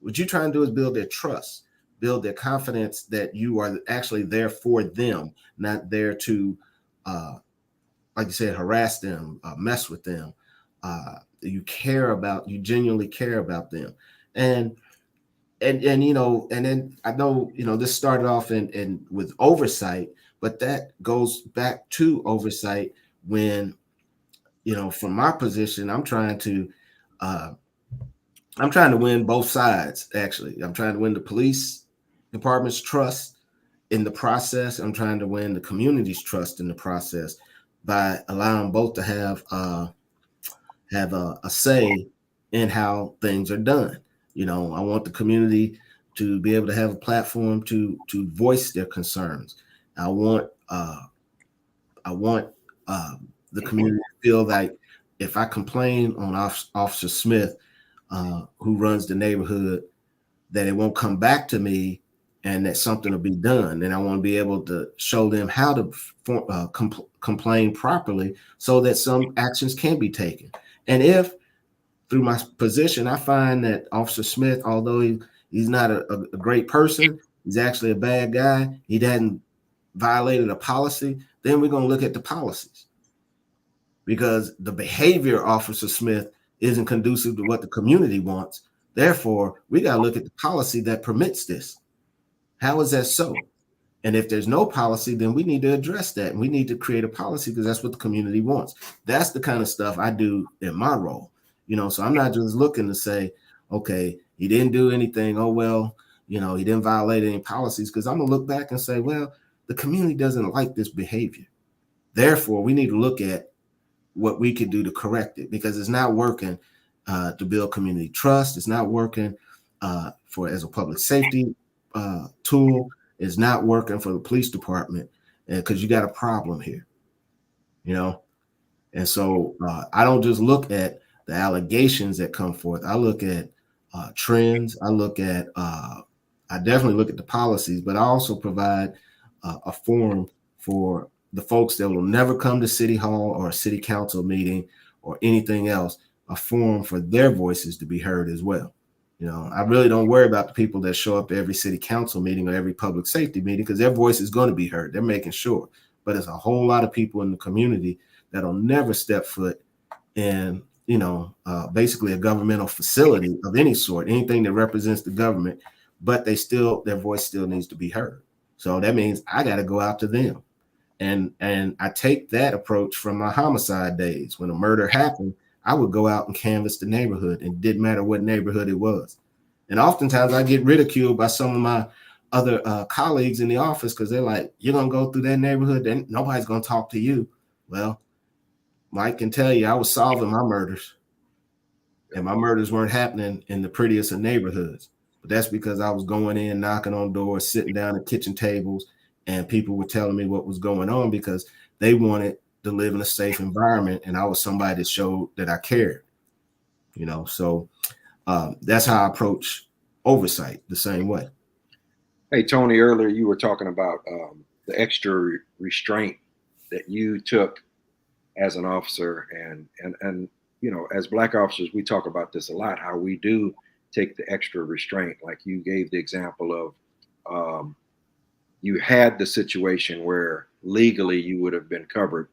What you're trying to do is build their trust, build their confidence that you are actually there for them, not there to, like you said, harass them, mess with them. You genuinely care about them. And then I know, this started off in with Oversight, but that goes back to Oversight when, from my position, I'm trying to win both sides. Actually, I'm trying to win the police department's trust in the process. I'm trying to win the community's trust in the process by allowing both to have a say in how things are done. I want the community to be able to have a platform to voice their concerns. I want the community to feel like if I complain on Officer Smith, who runs the neighborhood, that it won't come back to me and that something will be done. And I want to be able to show them how to complain properly so that some actions can be taken. And if through my position, I find that Officer Smith, although he's not a great person, he's actually a bad guy, he hadn't violated a policy, then we're going to look at the policies. Because the behavior of Officer Smith isn't conducive to what the community wants. Therefore, we got to look at the policy that permits this. How is that so? And if there's no policy, then we need to address that. And we need to create a policy because that's what the community wants. That's the kind of stuff I do in my role. So I'm not just looking to say, okay, he didn't do anything. Oh, well, he didn't violate any policies, because I'm going to look back and say, well, the community doesn't like this behavior. Therefore, we need to look at what we could do to correct it, because it's not working to build community trust. It's not working as a public safety tool. It's not working for the police department, because you got a problem here, And so I don't just look at the allegations that come forth. I look at trends. I definitely look at the policies, but I also provide a forum for the folks that will never come to City Hall or a city council meeting or anything else, a forum for their voices to be heard as well. I really don't worry about the people that show up to every city council meeting or every public safety meeting, because their voice is going to be heard. They're making sure. But there's a whole lot of people in the community that'll never step foot in, basically a governmental facility of any sort, anything that represents the government, but their voice still needs to be heard. So that means I got to go out to them. And I take that approach from my homicide days. When a murder happened, I would go out and canvass the neighborhood, and it didn't matter what neighborhood it was. And oftentimes I get ridiculed by some of my other colleagues in the office because they're like, you're going to go through that neighborhood, then nobody's going to talk to you. Well, Mike can tell you I was solving my murders, and my murders weren't happening in the prettiest of neighborhoods. But that's because I was going in, knocking on doors, sitting down at kitchen tables, and people were telling me what was going on because they wanted to live in a safe environment, and I was somebody that showed that I cared. So that's how I approach oversight, the same way. Hey, Tony, earlier you were talking about the extra restraint that you took as an officer, and as Black officers, we talk about this a lot, how we do take the extra restraint. Like you gave the example of you had the situation where legally you would have been covered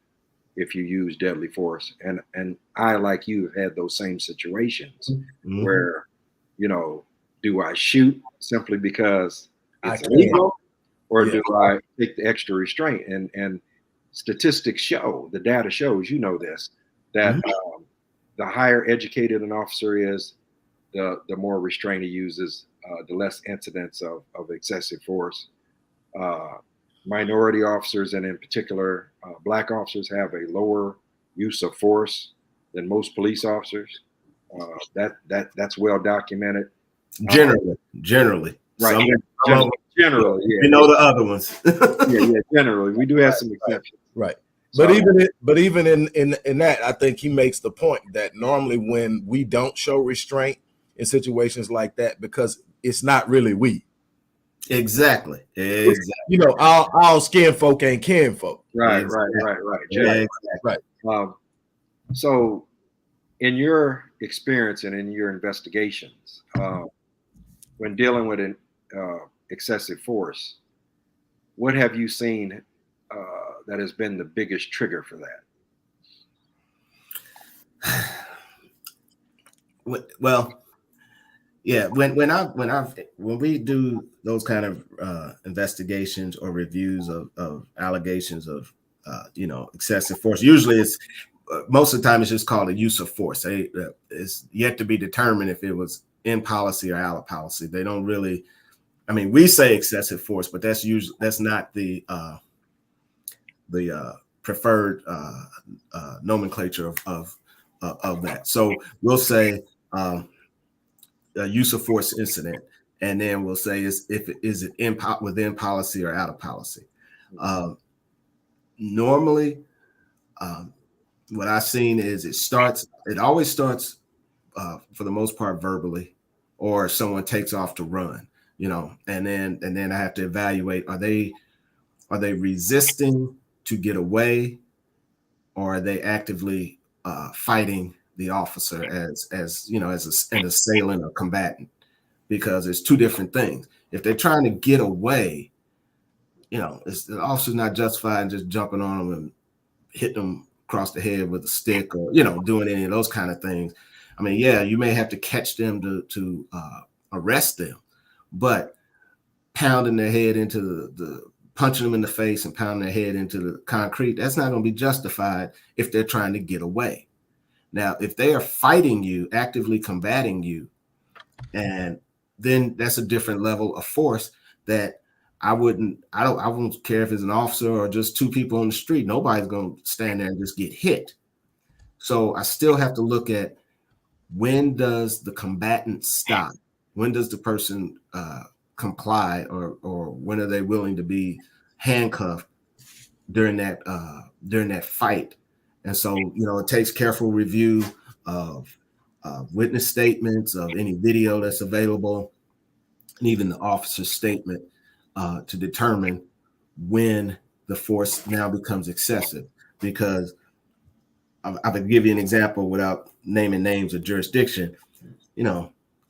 if you used deadly force. And I, like you, have had those same situations where, do I shoot simply because it's illegal, or do I take the extra restraint? And statistics show, the data shows, this, that the higher educated an officer is, the more restraint he uses, the less incidents of excessive force. Minority officers, and in particular Black officers, have a lower use of force than most police officers. That's well documented. Generally, right? Generally, yeah. The other ones. yeah. Generally, we do have some exceptions. Right. So, But even in that, I think he makes the point that normally when we don't show restraint in situations like that, because it's not really we. Exactly. All skin folk ain't kin folk. Right. Yeah, right. So, in your experience and in your investigations, when dealing with an excessive force, what have you seen that has been the biggest trigger for that? Well, yeah. When we do those kind of investigations or reviews of allegations of excessive force, usually it's most of the time it's just called a use of force. It's yet to be determined if it was in policy or out of policy. They don't really. I mean, we say excessive force, but that's not the preferred nomenclature of that. So we'll say a use of force incident, and then we'll say is it within policy or out of policy. Normally, what I've seen is it always starts for the most part verbally, or someone takes off to run, and then I have to evaluate, are they resisting to get away, or are they actively fighting the officer as an assailant or combatant? Because it's two different things. If they're trying to get away, the officer's not justified in just jumping on them and hitting them across the head with a stick, or doing any of those kind of things. I mean, yeah, you may have to catch them to arrest them, but pounding their head into the punching them in the face and pounding their head into the concrete, that's not going to be justified if they're trying to get away. Now, if they are fighting you, actively combating you, and then that's a different level of force that I won't care if it's an officer or just two people on the street. Nobody's going to stand there and just get hit. So I still have to look at, when does the combatant stop? When does the person comply, or when are they willing to be handcuffed during that fight? And so, it takes careful review of witness statements, of any video that's available, and even the officer's statement to determine when the force now becomes excessive. Because I could give you an example without naming names or jurisdiction.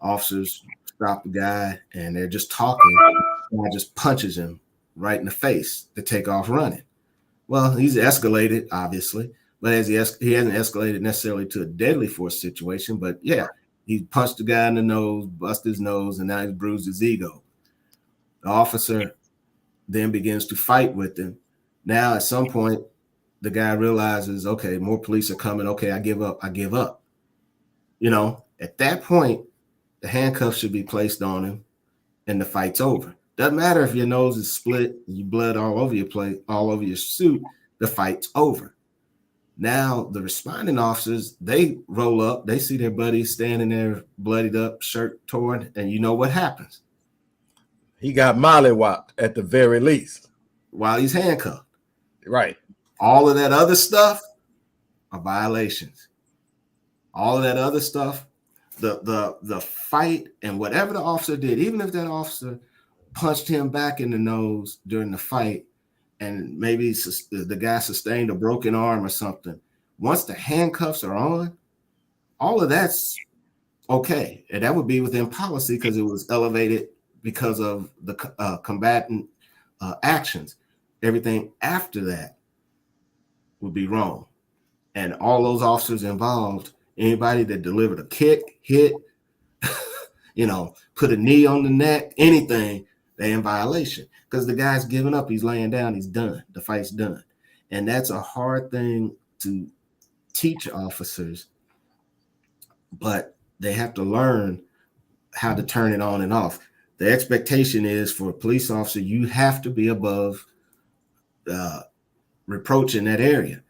Officers stop the guy and they're just talking, and I just punches him right in the face to take off running. Well, he's escalated, obviously, But as he hasn't escalated necessarily to a deadly force situation, but yeah, he punched the guy in the nose, busted his nose, and now he's bruised his ego. The officer then begins to fight with him. Now, at some point, the guy realizes, okay, more police are coming. Okay, I give up. You know, at that point, the handcuffs should be placed on him and the fight's over. Doesn't matter if your nose is split, you blood all over your plate, all over your suit, the fight's over. Now, the responding officers, they roll up, they see their buddy standing there, bloodied up, shirt torn, and you know what happens? He got mollywopped at the very least. While he's handcuffed. Right. All of that other stuff are violations. All of that other stuff, the fight and whatever the officer did, even if that officer punched him back in the nose during the fight, and maybe the guy sustained a broken arm or something, once the handcuffs are on, all of that's okay. And that would be within policy because it was elevated because of the combatant actions. Everything after that would be wrong. And all those officers involved, anybody that delivered a kick, hit, put a knee on the neck, anything, they're in violation because the guy's giving up. He's laying down. He's done. The fight's done. And that's a hard thing to teach officers, but they have to learn how to turn it on and off. The expectation is for a police officer, you have to be above reproach in that area.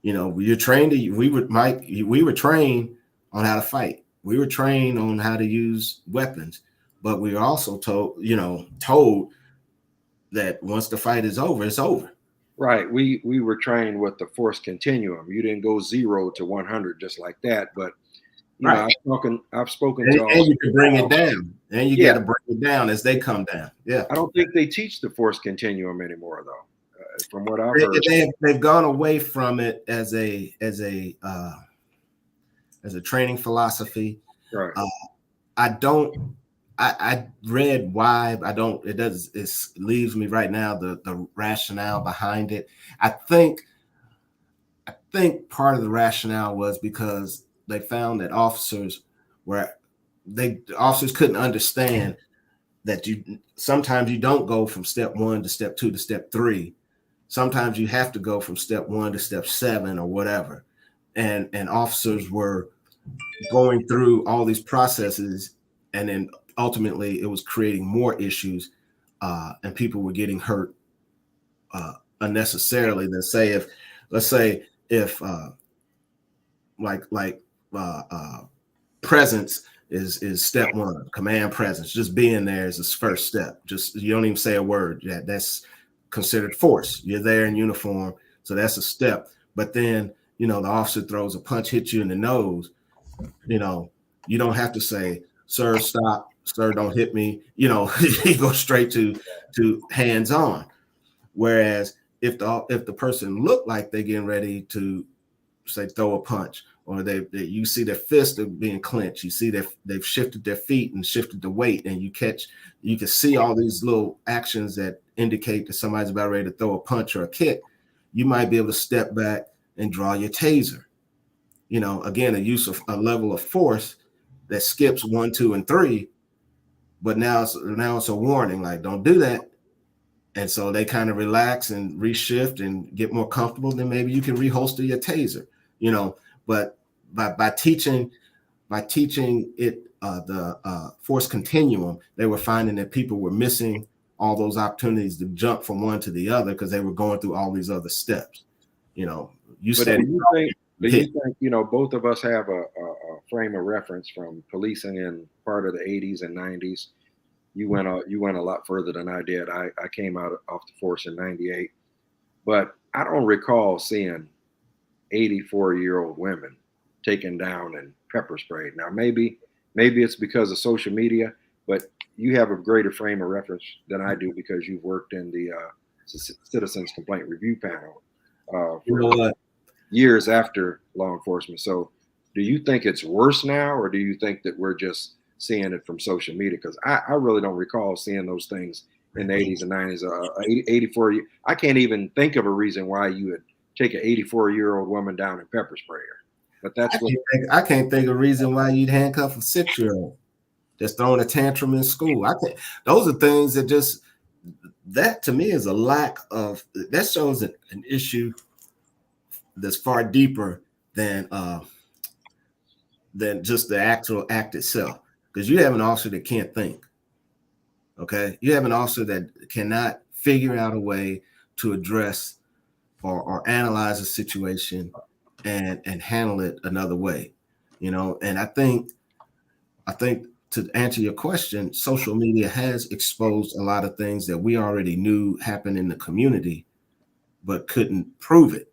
You're trained we were trained on how to fight. We were trained on how to use weapons, but we were also told that once the fight is over, it's over. Right. We were trained with the force continuum. You didn't go 0 to 100 just like that, but right. I've spoken and, to all. And you can bring it down, and you got to bring it down as they come down. Yeah. I don't think they teach the force continuum anymore, though. From what I've heard, they've gone away from it as a training philosophy. Right. I read why. It leaves me right now the rationale behind it. I think part of the rationale was because they found that officers couldn't understand that sometimes you don't go from step 1 to step 2 to step 3. Sometimes you have to go from step 1 to step 7 or whatever. And officers were going through all these processes, and then ultimately it was creating more issues, and people were getting hurt unnecessarily than if presence is step 1, command presence, just being there is the first step. Just you don't even say a word. That's considered force. You're there in uniform, so that's a step. But then the officer throws a punch, hits you in the nose. You don't have to say, "Sir, stop. Sir, don't hit me." You go straight to hands on. Whereas if the person looked like they're getting ready to say throw a punch, or you see their fists are being clenched, you see they've shifted their feet and shifted the weight, and you can see all these little actions that indicate that somebody's about ready to throw a punch or a kick, you might be able to step back and draw your taser. Again, a use of a level of force that skips 1, 2, and 3, but now it's a warning, like don't do that. And so they kind of relax and reshift and get more comfortable. Then maybe you can reholster your taser, But by teaching it the force continuum, they were finding that people were missing all those opportunities to jump from one to the other because they were going through all these other steps. Do you think both of us have a frame of reference from policing in part of the 80s and 90s? You went a lot further than I did. I came out off the force in 98, but I don't recall seeing 84-year-old women taken down and pepper sprayed. Now, maybe it's because of social media, but you have a greater frame of reference than I do because you've worked in the Citizens Complaint Review Panel for years after law enforcement. So do you think it's worse now, or do you think that we're just seeing it from social media? Because I really don't recall seeing those things in the 80s and 90s. 84, I can't even think of a reason why you would take an 84-year-old woman down and pepper spray her. But that's what I can't think of a reason why you'd handcuff a 6-year-old that's throwing a tantrum in school. I think those are things that to me is a lack of, that shows an issue that's far deeper than just the actual act itself. Because you have an officer that can't think. Okay, you have an officer that cannot figure out a way to address or analyze a situation and handle it another way, And I think to answer your question, social media has exposed a lot of things that we already knew happened in the community, but couldn't prove it,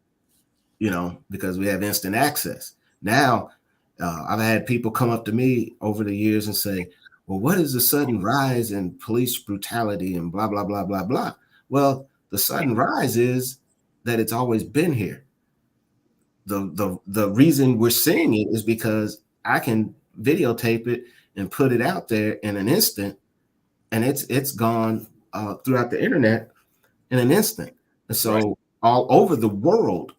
because we have instant access. Now, I've had people come up to me over the years and say, well, what is the sudden rise in police brutality and blah, blah, blah, blah, blah? Well, the sudden rise is that it's always been here. The reason we're seeing it is because I can videotape it and put it out there in an instant, and it's gone throughout the internet in an instant. And so all over the world,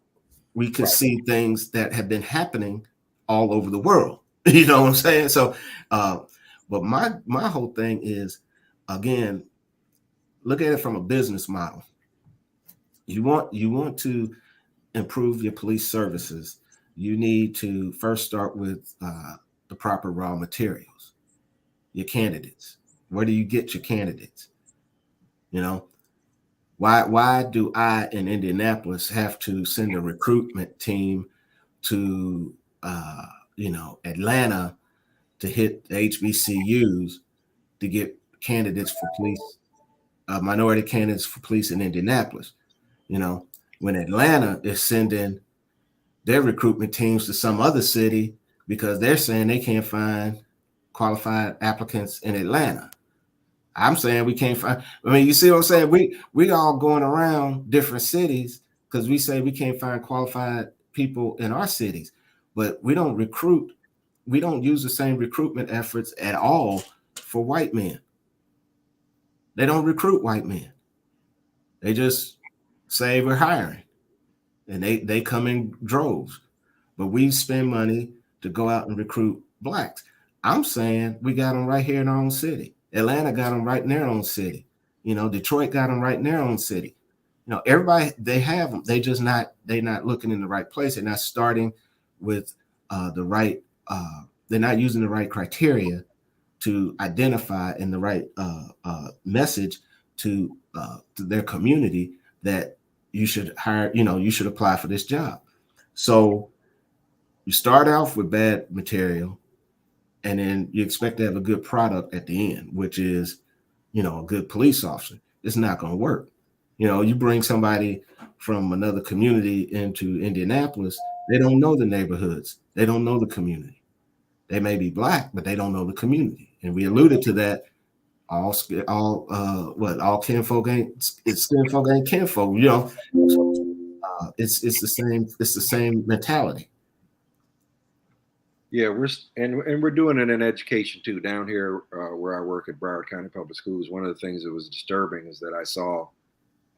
we could see things that have been happening all over the world. You know what I'm saying? So, but my whole thing is, again, look at it from a business model. You want to improve your police services. You need to first start with the proper raw materials, your candidates. Where do you get your candidates? Why do I in Indianapolis have to send a recruitment team to Atlanta to hit the HBCUs to get candidates for police, minority candidates for police in Indianapolis? When Atlanta is sending their recruitment teams to some other city because they're saying they can't find qualified applicants in Atlanta. I'm saying we can't find. I mean, you see what I'm saying? We all going around different cities because we say we can't find qualified people in our cities, but we don't recruit. We don't use the same recruitment efforts at all for white men. They don't recruit white men. They just say we're hiring, and they come in droves. But we spend money to go out and recruit blacks. I'm saying we got them right here in our own city. Atlanta got them right in their own city. Detroit got them right in their own city. Everybody, they have them. They're not looking in the right place. They're not starting with the right. They're not using the right criteria to identify in the right message to their community that you should hire. You should apply for this job. So you start off with bad material, and then you expect to have a good product at the end, which is, a good police officer. It's not going to work. You bring somebody from another community into Indianapolis, they don't know the neighborhoods. They don't know the community. They may be black, but they don't know the community. And we alluded to that. All kinfolk ain't skinfolk ain't kinfolk. It's the same mentality. Yeah, we're doing it in education too. Down here where I work at Broward County Public Schools, one of the things that was disturbing is that I saw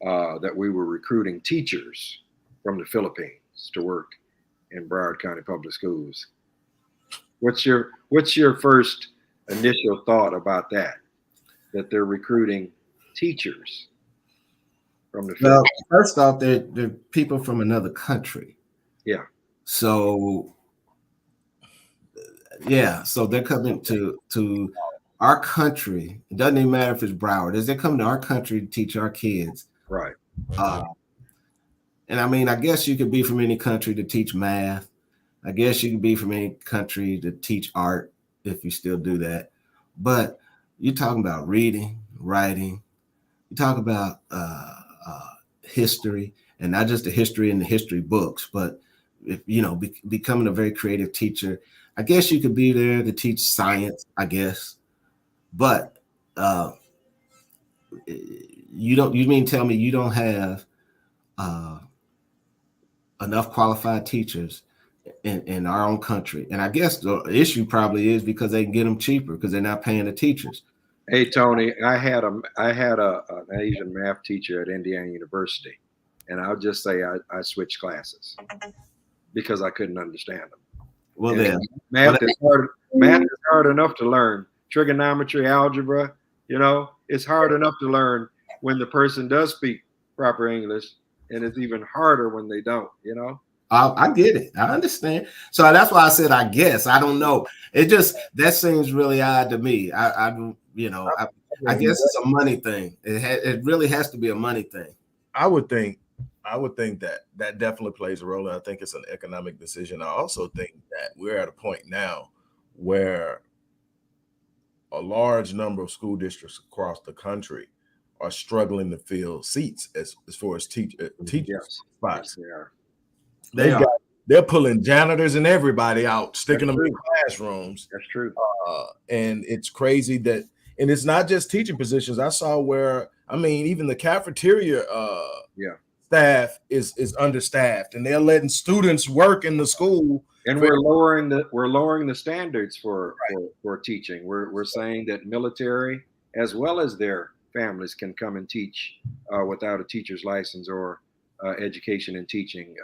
that we were recruiting teachers from the Philippines to work in Broward County Public Schools. What's your first initial thought about that they're recruiting teachers from the Philippines? Well, first off, they're people from another country. Yeah. So they're coming to our country. It doesn't even matter if it's Broward. They're coming to our country to teach our kids. Right. And I mean, I guess you could be from any country to teach math. I guess you could be from any country to teach art if you still do that. But you're talking about reading, writing. You talk about history, and not just the history in the history books, but becoming a very creative teacher. I guess you could be there to teach science, I guess, but you mean tell me you don't have enough qualified teachers in our own country? And I guess the issue probably is because they can get them cheaper because they're not paying the teachers. Hey Tony, I had an Asian math teacher at Indiana University, and I'll just say I switched classes because I couldn't understand them. Well, And then, math is hard. Math is hard enough to learn. Trigonometry, algebra, it's hard enough to learn when the person does speak proper English, and it's even harder when they don't. I get it. I understand. So that's why I said, I guess. I don't know. That seems really odd to me. I guess it's a money thing. It really has to be a money thing. I would think that definitely plays a role, and I think it's an economic decision. I also think that we're at a point now where a large number of school districts across the country are struggling to fill seats as far as teachers spots. Yes, they are. They're pulling janitors and everybody out, sticking them in classrooms. That's true. And it's crazy and it's not just teaching positions. I saw where, even the cafeteria staff is understaffed, and they're letting students work in the school. And we're lowering the standards for teaching. We're saying that military as well as their families can come and teach without a teacher's license or education in teaching.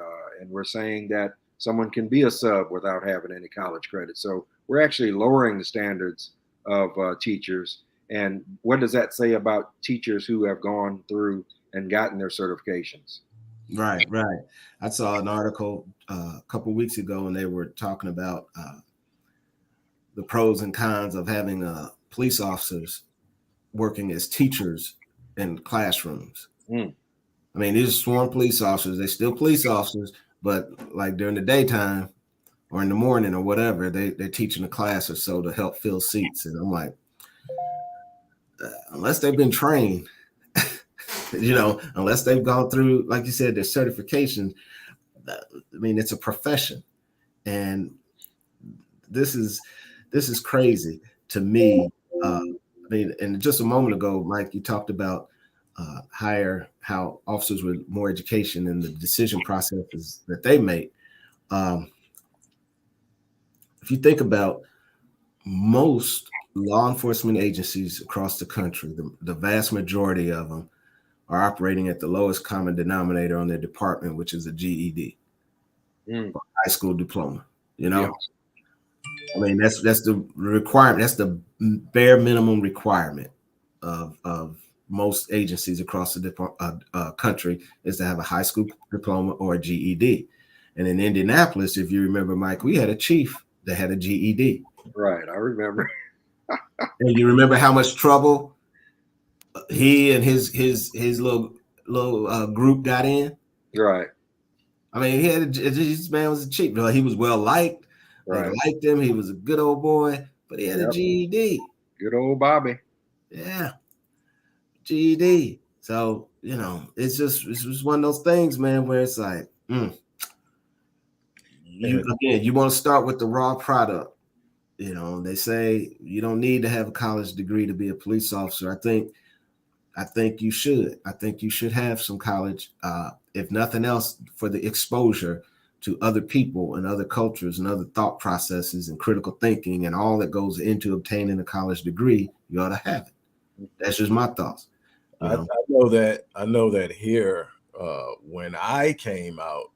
And we're saying that someone can be a sub without having any college credit. So we're actually lowering the standards of teachers. And what does that say about teachers who have gone through and gotten their certifications? Right. I saw an article a couple of weeks ago, and they were talking about the pros and cons of having police officers working as teachers in classrooms. These are sworn police officers. They're still police officers, but like during the daytime or in the morning or whatever, they're teaching a class or so to help fill seats. And I'm like, unless they've been trained, unless they've gone through, like you said, their certification, it's a profession. And this is crazy to me. And just a moment ago, Mike, you talked about how officers with more education and the decision processes that they make. If you think about most law enforcement agencies across the country, the vast majority of them are operating at the lowest common denominator on their department, which is a GED, high school diploma. That's the requirement. That's the bare minimum requirement of most agencies across the country, is to have a high school diploma or a GED. And in Indianapolis, if you remember, Mike, we had a chief that had a GED. Right, I remember. And you remember how much trouble he and his little group got in? Right. This man was a chief. He was well liked. Right. They liked him. He was a good old boy, but he had a GED. Good old Bobby. Yeah. GED. So, it's just one of those things, man, where it's like, you want to start with the raw product. They say you don't need to have a college degree to be a police officer. I think you should. I think you should have some college, if nothing else, for the exposure to other people and other cultures and other thought processes and critical thinking and all that goes into obtaining a college degree. You ought to have it. That's just my thoughts. I know that here, when I came out,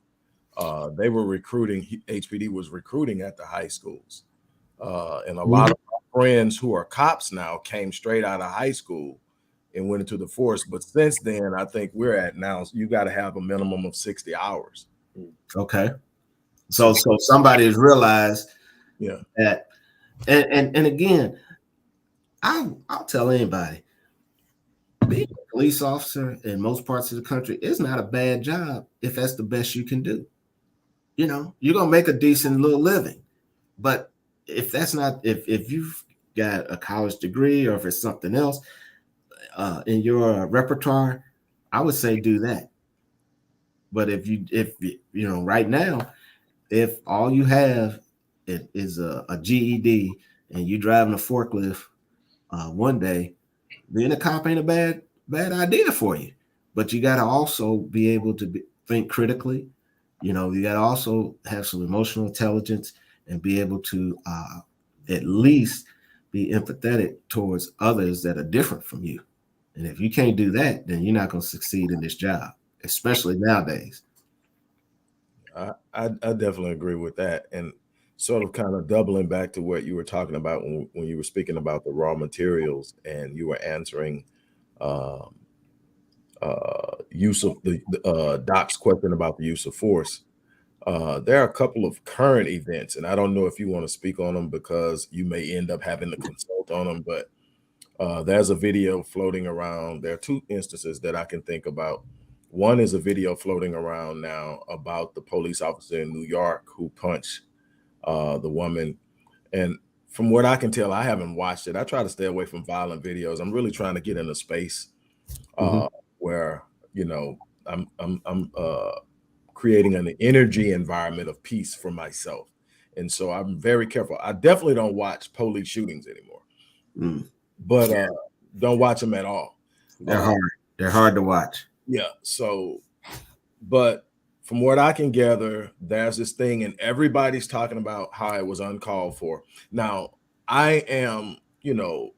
they were recruiting. HPD was recruiting at the high schools, and a lot of my friends who are cops now came straight out of high school and went into the force. But since then, I think we're at now, you got to have a minimum of 60 hours. Okay. So somebody has realized that, and again, I'll tell anybody, being a police officer in most parts of the country is not a bad job if that's the best you can do. You're going to make a decent little living. But if that's not, if you've got a college degree or if it's something else in your repertoire, I would say do that. But if right now, if all you have is a GED and you driving a forklift one day, being a cop ain't a bad idea for you. But you got to also be able to think critically. You got to also have some emotional intelligence and be able to at least be empathetic towards others that are different from you. And if you can't do that, then you're not going to succeed in this job. especially nowadays. I definitely agree with that. And sort of kind of doubling back to what you were talking about when you were speaking about the raw materials and you were answering um, use of the Doc's question about the use of force. There are a couple of current events, and I don't know if you want to speak on them because you may end up having to consult on them, but there's a video floating around. There are two instances that I can think about. One is a video floating around now about the police officer in New York who punched the woman. And from what I can tell, I haven't watched it. I try to stay away from violent videos. I'm really trying to get in a space where, you know, I'm creating an energy environment of peace for myself. And so I'm very careful. I definitely don't watch police shootings anymore, but don't watch them at all. They're hard. They're hard to watch. Yeah. So, but from what I can gather, there's this thing, and everybody's talking about how it was uncalled for. Now, I am, you know,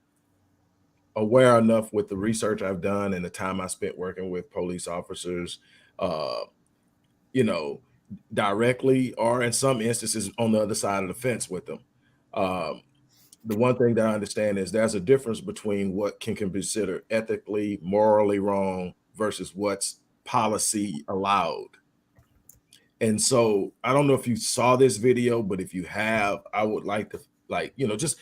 aware enough with the research I've done and the time I spent working with police officers, you know, directly or in some instances on the other side of the fence with them. The one thing that I understand is there's a difference between what can be considered ethically, morally wrong versus what's policy allowed. And so I don't know if you saw this video, but if you have, I would like to, like, you know, just,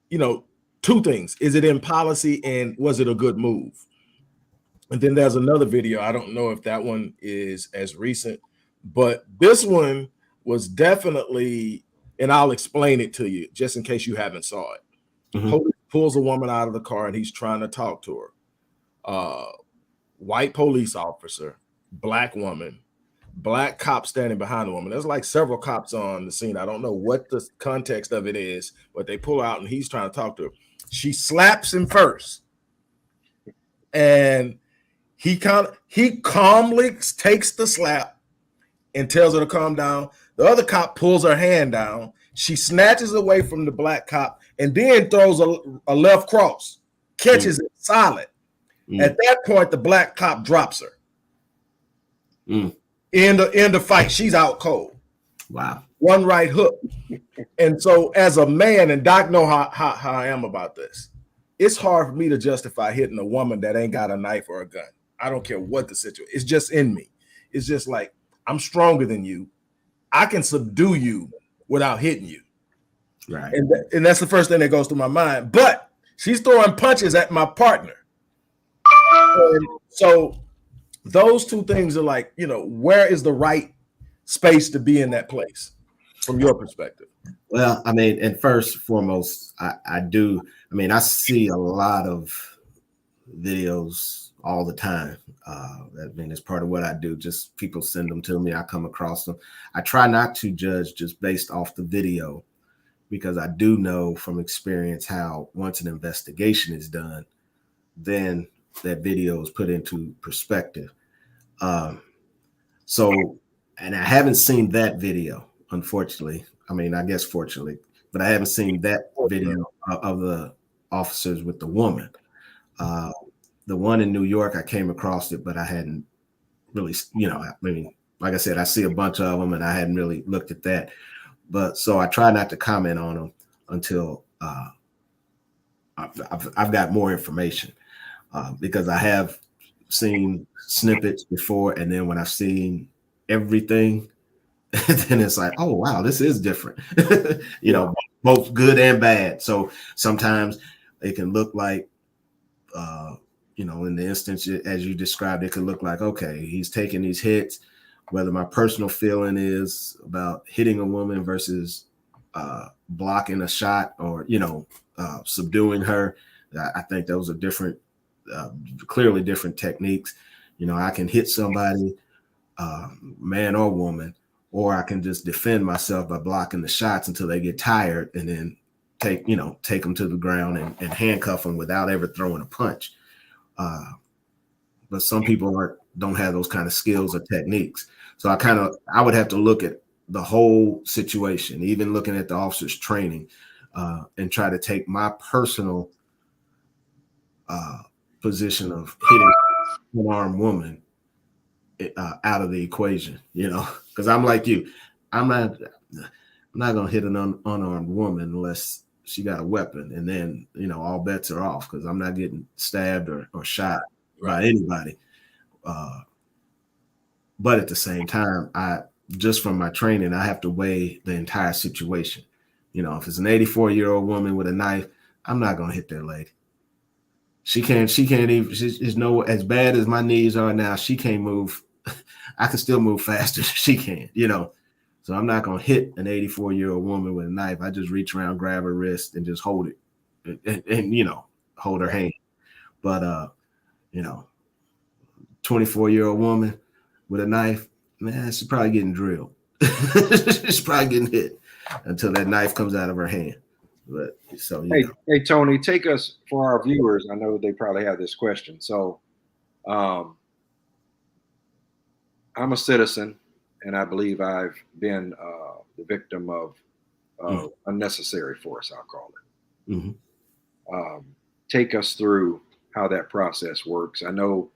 you know, two things. Is it in policy and was it a good move? And then there's another video. I don't know if that one is as recent, but this one was definitely, and I'll explain it to you just in case you haven't saw it. Police pulls a woman out of the car and he's trying to talk to her. White police officer, black woman, black cop standing behind the woman. There's like several cops on the scene. I don't know what the context of it is, but they pull out and he's trying to talk to her. She slaps him first. And he calmly takes the slap and tells her to calm down. The other cop pulls her hand down. She snatches away from the black cop and then throws a left cross, catches it solid. At that point, the black cop drops her. In the fight, she's out cold. Wow. One right hook. And so as a man, and Doc know how I am about this, it's hard for me to justify hitting a woman that ain't got a knife or a gun. I don't care what the situation. It's just in me. It's just like, I'm stronger than you. I can subdue you without hitting you. Right. And that's the first thing that goes through my mind. But she's throwing punches at my partner. And so those two things are like, you know, where is the right space to be in that place from your perspective? Well, I mean, and first and foremost, I see a lot of videos all the time. I mean, it's part of what I do. Just people send them to me. I come across them. I try not to judge just based off the video because I do know from experience how once an investigation is done, then that video is put into perspective. So, and I haven't seen that video, unfortunately. I mean, I guess fortunately, but I haven't seen that video of the officers with the woman. The one in New York, I came across it, but I hadn't really, you know, I mean, like I said, I see a bunch of them and I hadn't really looked at that. But so I try not to comment on them until I've got more information because I have seen snippets before. And then when I've seen everything, then it's like, oh, wow, this is different, you know, both good and bad. So sometimes it can look like, you know, in the instance, as you described, it could look like, okay, he's taking these hits, whether my personal feeling is about hitting a woman versus blocking a shot or, you know, subduing her. I think those are different, clearly different techniques. You know, I can hit somebody, man or woman, or I can just defend myself by blocking the shots until they get tired and then take them to the ground and handcuff them without ever throwing a punch. But some people don't have those kind of skills or techniques. So I would have to look at the whole situation, even looking at the officer's training, and try to take my personal position of hitting an unarmed woman out of the equation, because I'm like you. I'm not gonna hit an unarmed woman unless she got a weapon, and then all bets are off because I'm not getting stabbed or shot by anybody. But at the same time, just from my training, I have to weigh the entire situation. If it's an 84-year-old woman with a knife, I'm not gonna hit that lady. She can't even. She's no, as bad as my knees are now. She can't move. I can still move faster than she can. So I'm not gonna hit an 84-year-old woman with a knife. I just reach around, grab her wrist, and just hold it, and hold her hand. But 24-year-old woman with a knife, man, she's probably getting drilled. She's probably getting hit until that knife comes out of her hand. But so hey Tony, take us for our viewers. I know they probably have this question. So I'm a citizen, and I believe I've been the victim of unnecessary force, I'll call it. Mm-hmm. Take us through how that process works. I know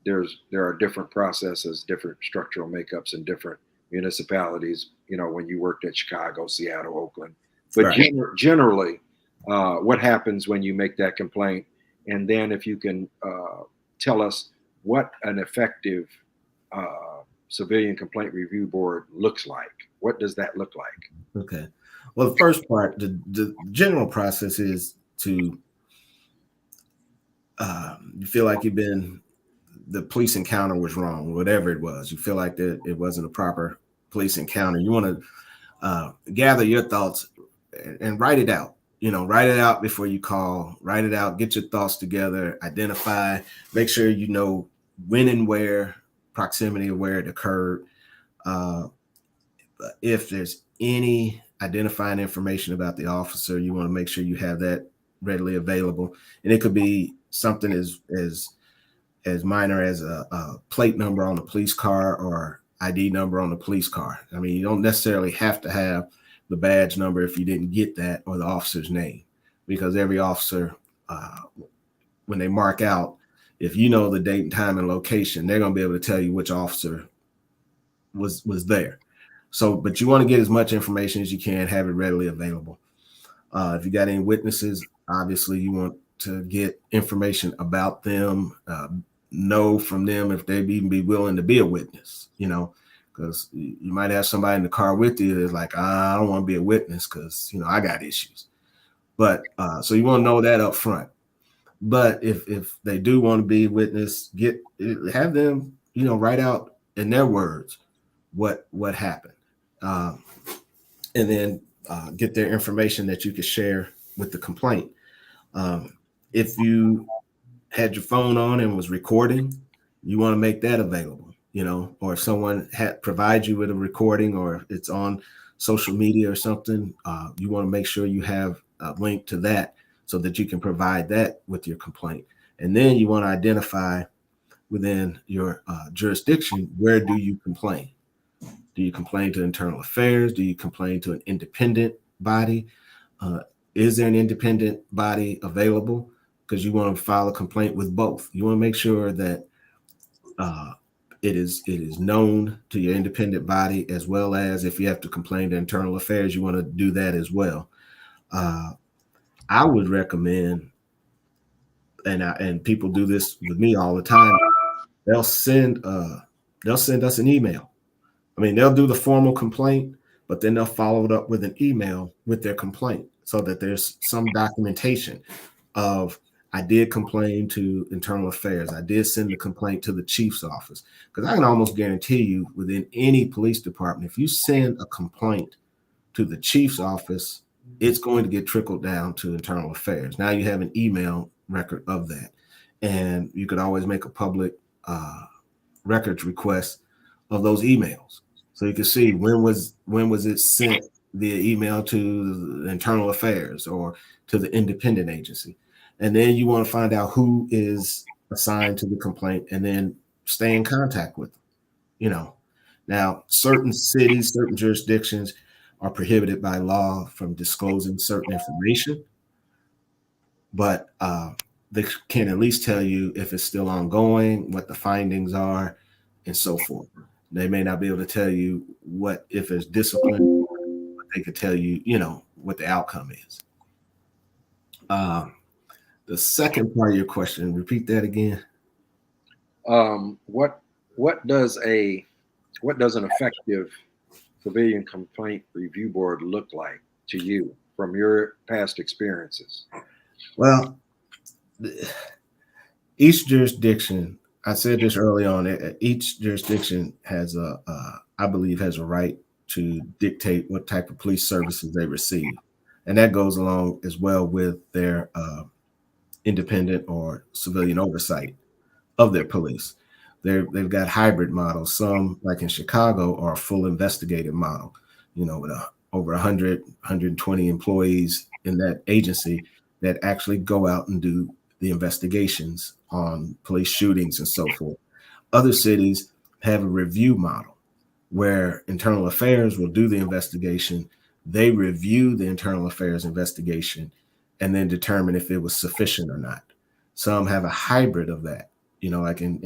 there are different processes, different structural makeups in different municipalities, when you worked at Chicago, Seattle, Oakland. But generally, what happens when you make that complaint? And then if you can tell us what an effective civilian complaint review board looks like. What does that look like? Okay. Well, the first part, the general process is to you feel like the police encounter was wrong, whatever it was. You feel like that it wasn't a proper police encounter. You want to gather your thoughts and write it out. Write it out before you call. Write it out. Get your thoughts together. Identify. Make sure you know when and where, proximity of where it occurred. If there's any identifying information about the officer, you want to make sure you have that readily available. And it could be something as minor as a plate number on the police car or ID number on the police car. I mean, you don't necessarily have to have the badge number if you didn't get that, or the officer's name, because every officer, when they mark out, if you know the date and time and location, they're going to be able to tell you which officer was there. So, but you want to get as much information as you can, have it readily available. If you got any witnesses, obviously you want to get information about them, know from them if they'd even be willing to be a witness, because you might have somebody in the car with you that's like, I don't want to be a witness because, I got issues. But so you want to know that up front. But if they do want to be a witness, have them, write out in their words what happened. And then get their information that you can share with the complaint. If you had your phone on and was recording, you want to make that available, or if someone provides you with a recording, or it's on social media or something, you want to make sure you have a link to that so that you can provide that with your complaint. And then you want to identify within your jurisdiction, where do you complain? Do you complain to internal affairs? Do you complain to an independent body? Is there an independent body available? Because you want to file a complaint with both. You want to make sure that it is known to your independent body, as well as if you have to complain to internal affairs, you want to do that as well. I would recommend, and people do this with me all the time, they'll send us an email. I mean, they'll do the formal complaint, but then they'll follow it up with an email with their complaint, so that there's some documentation of, I did complain to internal affairs. I did send the complaint to the chief's office. Because I can almost guarantee you, within any police department, if you send a complaint to the chief's office, it's going to get trickled down to internal affairs. Now you have an email record of that. And you could always make a public records request of those emails. So you can see when was it sent via email to the internal affairs or to the independent agency. And then you want to find out who is assigned to the complaint, and then stay in contact with them. Now certain cities, certain jurisdictions are prohibited by law from disclosing certain information, but they can at least tell you if it's still ongoing, what the findings are, and so forth. They may not be able to tell you what, if it's discipline, but they could tell you, what the outcome is. The second part of your question, repeat that again. What does an effective civilian complaint review board look like to you from your past experiences? Well, each jurisdiction, I said this early on, each jurisdiction has I believe has a right to dictate what type of police services they receive. And that goes along as well with their independent or civilian oversight of their police. They've got hybrid models. Some, like in Chicago, are a full investigative model, with over 100, 120 employees in that agency that actually go out and do the investigations on police shootings and so forth. Other cities have a review model where internal affairs will do the investigation. They review the internal affairs investigation and then determine if it was sufficient or not. Some have a hybrid of that. Like in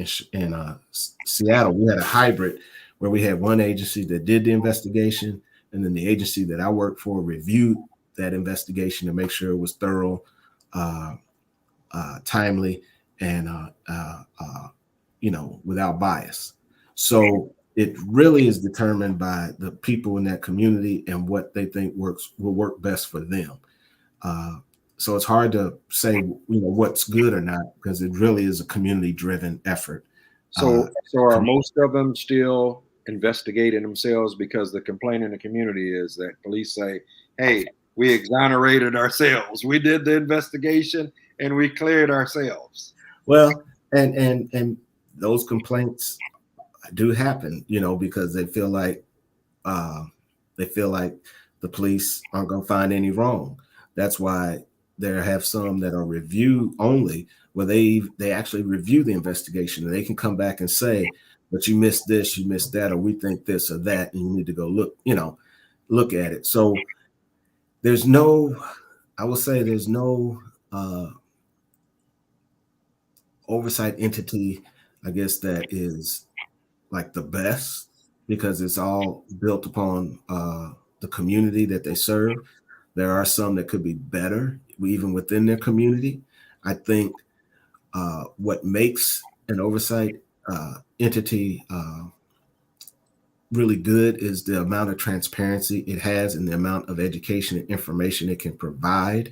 Seattle, we had a hybrid where we had one agency that did the investigation, and then the agency that I worked for reviewed that investigation to make sure it was thorough, timely, and without bias. So it really is determined by the people in that community and what they think will work best for them. So it's hard to say, what's good or not, because it really is a community-driven effort. So are most of them still investigating themselves? Because the complaint in the community is that police say, "Hey, we exonerated ourselves. We did the investigation and we cleared ourselves." Well, and those complaints do happen, because they feel like the police aren't going to find any wrong. That's why there have some that are review only, where they actually review the investigation and they can come back and say, "But you missed this, you missed that, or we think this or that, and you need to go look at it." So there's no oversight entity, I guess, that is like the best, because it's all built upon the community that they serve. There are some that could be better, even within their community. I think what makes an oversight entity really good is the amount of transparency it has and the amount of education and information it can provide,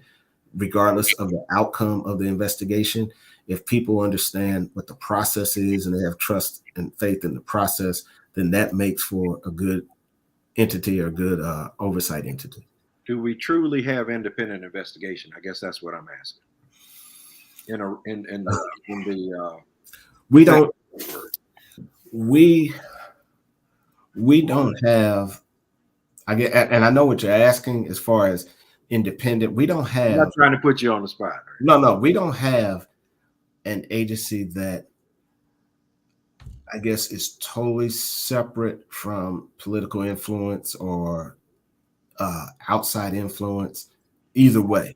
regardless of the outcome of the investigation. If people understand what the process is and they have trust and faith in the process, then that makes for a good entity or a good oversight entity. Do we truly have independent investigation? I guess that's what I'm asking. We don't have, I get, and I know what you're asking as far as independent. We don't have. I'm not trying to put you on the spot. No, we don't have an agency that, I guess, is totally separate from political influence or outside influence. Either way,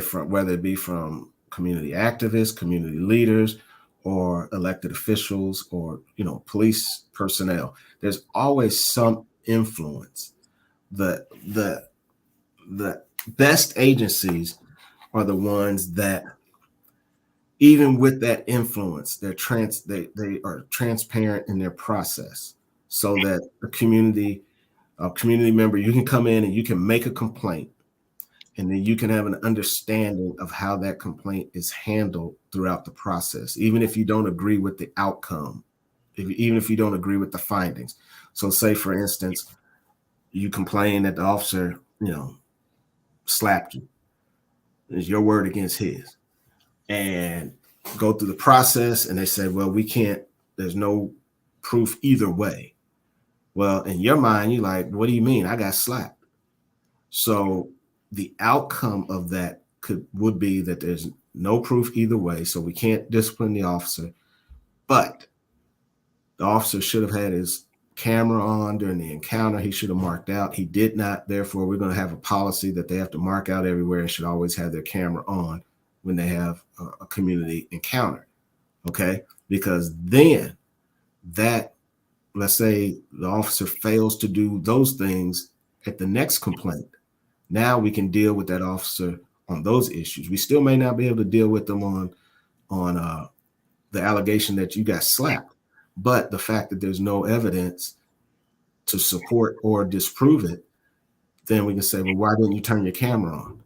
from whether it be from community activists, community leaders, or elected officials, or police personnel, there's always some influence. The best agencies are the ones that, even with that influence, they are transparent in their process, so that a community member, you can come in and you can make a complaint, and then you can have an understanding of how that complaint is handled throughout the process, even if you don't agree with the outcome, even if you don't agree with the findings. So say, for instance, you complain that the officer, slapped you. It's your word against his. And go through the process, and they say, well, we can't, there's no proof either way. Well, in your mind, you're like, what do you mean? I got slapped. So the outcome of that would be that there's no proof either way, so we can't discipline the officer. But the officer should have had his camera on during the encounter. He should have marked out. He did not. Therefore, we're going to have a policy that they have to mark out everywhere and should always have their camera on when they have a community encounter. Okay? Because then that, let's say the officer fails to do those things at the next complaint, now we can deal with that officer on those issues. We still may not be able to deal with them on the allegation that you got slapped, but the fact that there's no evidence to support or disprove it, then we can say, well, why didn't you turn your camera on?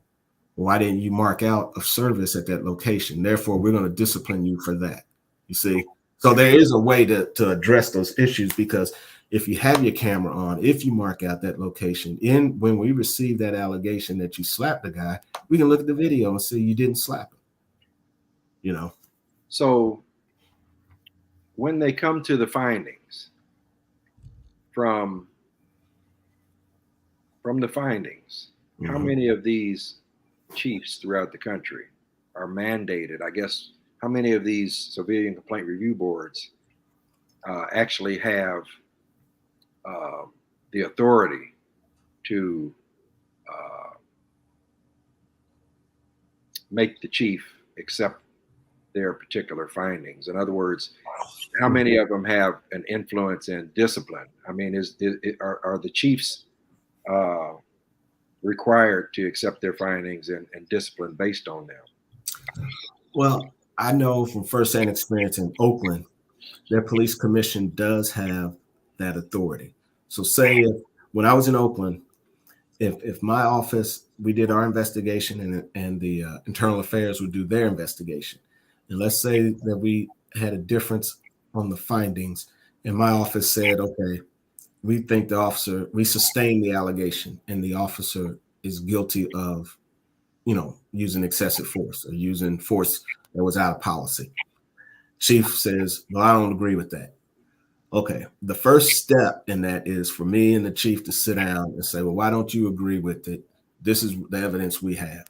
Why didn't you mark out of service at that location? Therefore, we're going to discipline you for that. You see? So there is a way to address those issues, because if you have your camera on, if you mark out that location, when we receive that allegation that you slapped the guy, we can look at the video and see you didn't slap him. You know? So when they come to the findings from the findings, how many of these chiefs throughout the country are mandated? I guess, how many of these civilian complaint review boards actually have the authority to make the chief accept their particular findings? In other words, how many of them have an influence in discipline? I mean, are the chiefs required to accept their findings and discipline based on them? Well, I know from firsthand experience in Oakland, their police commission does have that authority. So say when I was in Oakland, if my office, we did our investigation and the internal affairs would do their investigation. And let's say that we had a difference on the findings and my office said, okay, we think the officer, we sustain the allegation and the officer is guilty of, using excessive force or using force that was out of policy. Chief says, well, I don't agree with that. Okay, the first step in that is for me and the chief to sit down and say, well, why don't you agree with it? This is the evidence we have.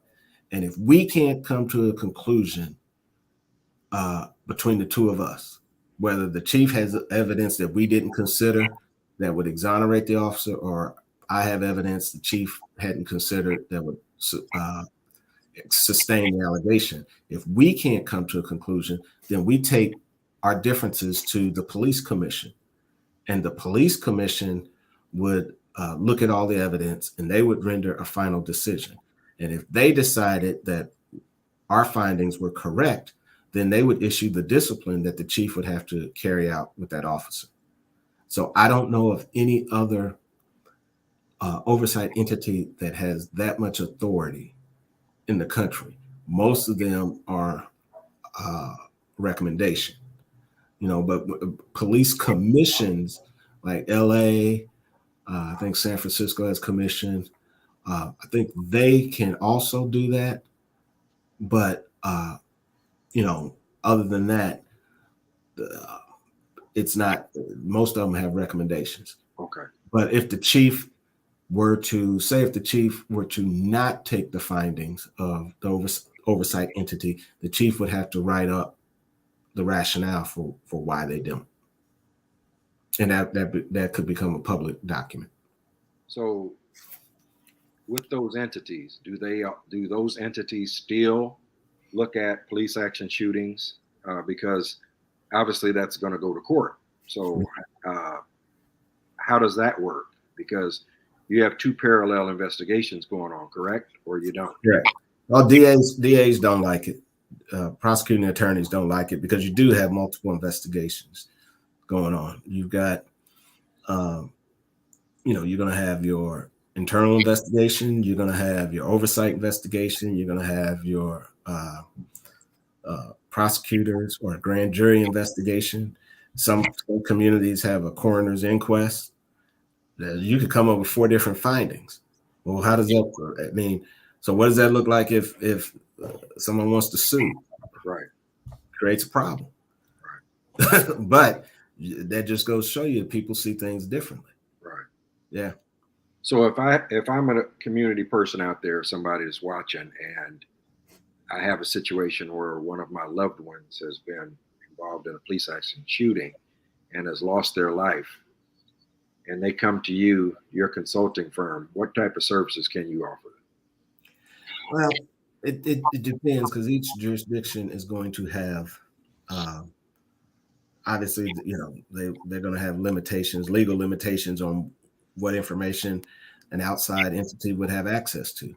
And if we can't come to a conclusion between the two of us, whether the chief has evidence that we didn't consider that would exonerate the officer, or I have evidence the chief hadn't considered that would sustain the allegation. If we can't come to a conclusion, then we take our differences to the police commission, and the police commission would look at all the evidence and they would render a final decision. And if they decided that our findings were correct, then they would issue the discipline that the chief would have to carry out with that officer. So I don't know of any other oversight entity that has that much authority in the country. Most of them are recommendation, but police commissions like LA, I think San Francisco has commissions. I think they can also do that. But, other than that, it's not, most of them have recommendations. Okay. But if the chief were to not take the findings of the oversight entity, the chief would have to write up the rationale for why they don't. And that could become a public document. So with those entities, do those entities still look at police action shootings? Because obviously that's going to go to court. So how does that work? Because you have two parallel investigations going on, correct? Or you don't? Correct. Well, DAs don't like it. Prosecuting attorneys don't like it because you do have multiple investigations going on. You've got, you're going to have your internal investigation. You're going to have your oversight investigation. You're going to have your prosecutors or grand jury investigation. Some communities have a coroner's inquest. You could come up with 4 different findings. Well, how does that work? I mean, so what does that look like if someone wants to sue? Right. Creates a problem. Right. But that just goes to show you that people see things differently. Right. Yeah. So if I'm a community person out there, somebody is watching, and I have a situation where one of my loved ones has been involved in a police action shooting and has lost their life, and they come to you, your consulting firm, what type of services can you offer? Well, it depends, because each jurisdiction is going to have obviously, they're going to have limitations, legal limitations on what information an outside entity would have access to.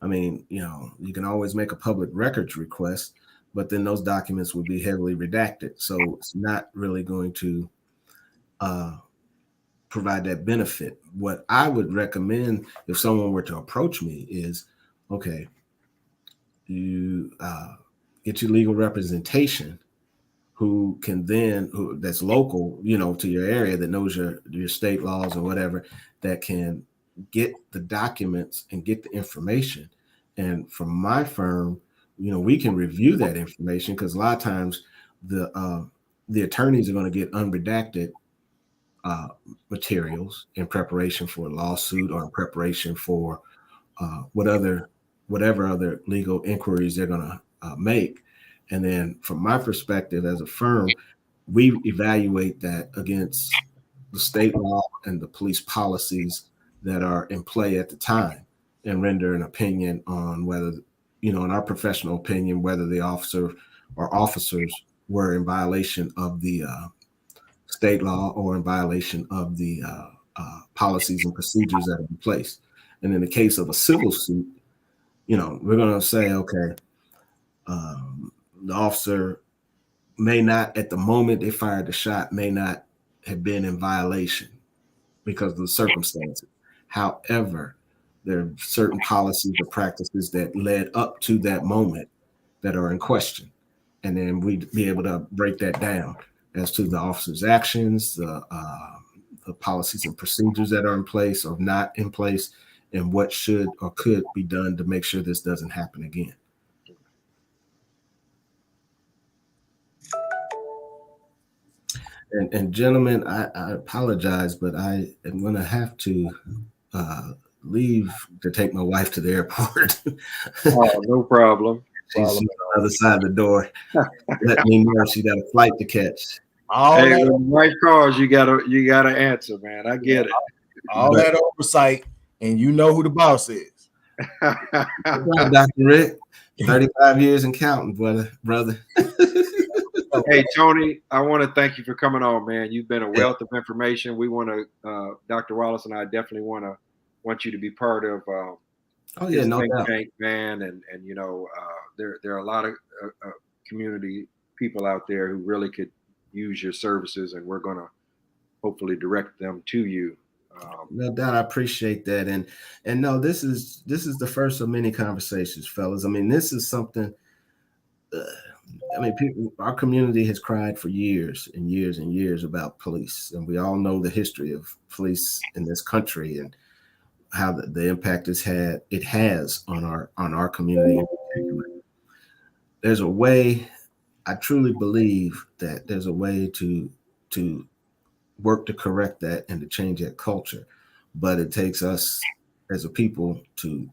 I mean, you can always make a public records request, but then those documents would be heavily redacted. So it's not really going to provide that benefit. What I would recommend if someone were to approach me is, okay, you get your legal representation that's local, to your area, that knows your state laws or whatever, that can get the documents and get the information. And from my firm, we can review that information, because a lot of times the attorneys are going to get unredacted materials in preparation for a lawsuit or in preparation for whatever other legal inquiries they're going to make. And then from my perspective as a firm, we evaluate that against the state law and the police policies that are in play at the time, and render an opinion on whether, in our professional opinion, whether the officer or officers were in violation of the state law or in violation of the policies and procedures that are in place. And in the case of a civil suit, we're going to say, okay, the officer may not, at the moment they fired the shot, may not have been in violation because of the circumstances. However, there are certain policies or practices that led up to that moment that are in question. And then we'd be able to break that down as to the officer's actions, the policies and procedures that are in place or not in place, and what should or could be done to make sure this doesn't happen again. And gentlemen, I apologize, but I am going to have to leave to take my wife to the airport. Oh, no problem. She's on the other side of the door. Let me know she got a flight to catch. Hey, when the wife calls, you gotta answer, man. I get it. All that oversight, and you know who the boss is. Dr. Rick, 35 years and counting, brother. Hey, Tony, I want to thank you for coming on, man. You've been a wealth of information. We want to, Dr. Wallace and I definitely want you to be part of no doubt, tank, man. And there are a lot of community people out there who really could use your services, and we're going to hopefully direct them to you. No doubt, I appreciate that. And no, this is the first of many conversations, fellas. I mean, this is something. Our community has cried for years and years and years about police, and we all know the history of police in this country and how the impact it has on our community in particular. There's a way. I truly believe that there's a way to work to correct that and to change that culture, but it takes us as a people to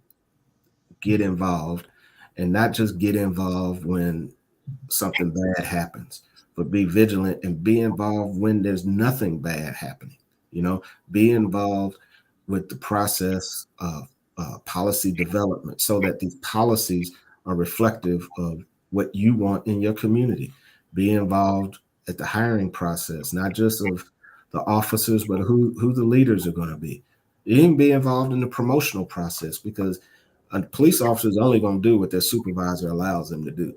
get involved, and not just get involved when something bad happens, but be vigilant and be involved when there's nothing bad happening. Be involved with the process of policy development, so that these policies are reflective of what you want in your community. Be involved at the hiring process, not just of the officers, but who the leaders are going to be. Even be involved in the promotional process, because a police officer is only going to do what their supervisor allows them to do.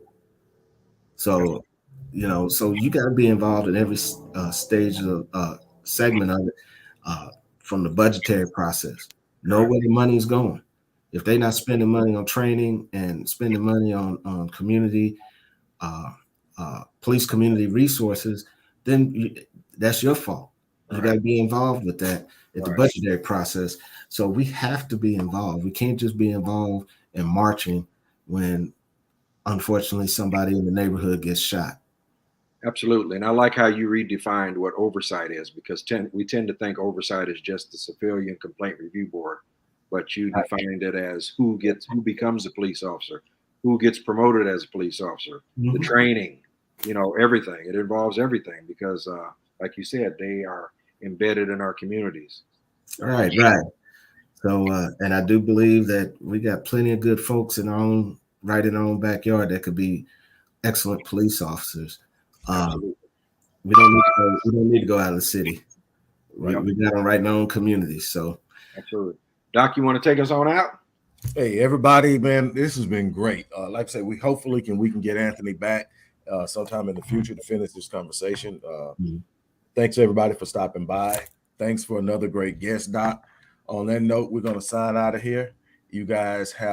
So, so you got to be involved in every stage of segment of it, from the budgetary process. Know where the money is going. If they're not spending money on training and spending money on community, police community resources, then that's your fault. You got to be involved with that at the budgetary process. So we have to be involved. We can't just be involved in marching when, unfortunately, somebody in the neighborhood gets shot. Absolutely. And I like how you redefined what oversight is, because we tend to think oversight is just the civilian complaint review board, but you defined it as who becomes a police officer, who gets promoted as a police officer, the training, everything. It involves everything, because like you said, they are embedded in our communities. Right. So, and I do believe that we got plenty of good folks in our own backyard that could be excellent police officers. We don't need to go out of the city. We got them right in our own communities. So Absolutely. Doc, you want to take us on out? Hey, everybody, man, this has been great. Like I said, we can get Anthony back sometime in the future to finish this conversation. Thanks everybody for stopping by. Thanks for another great guest, Doc. On that note, we're going to sign out of here. You guys have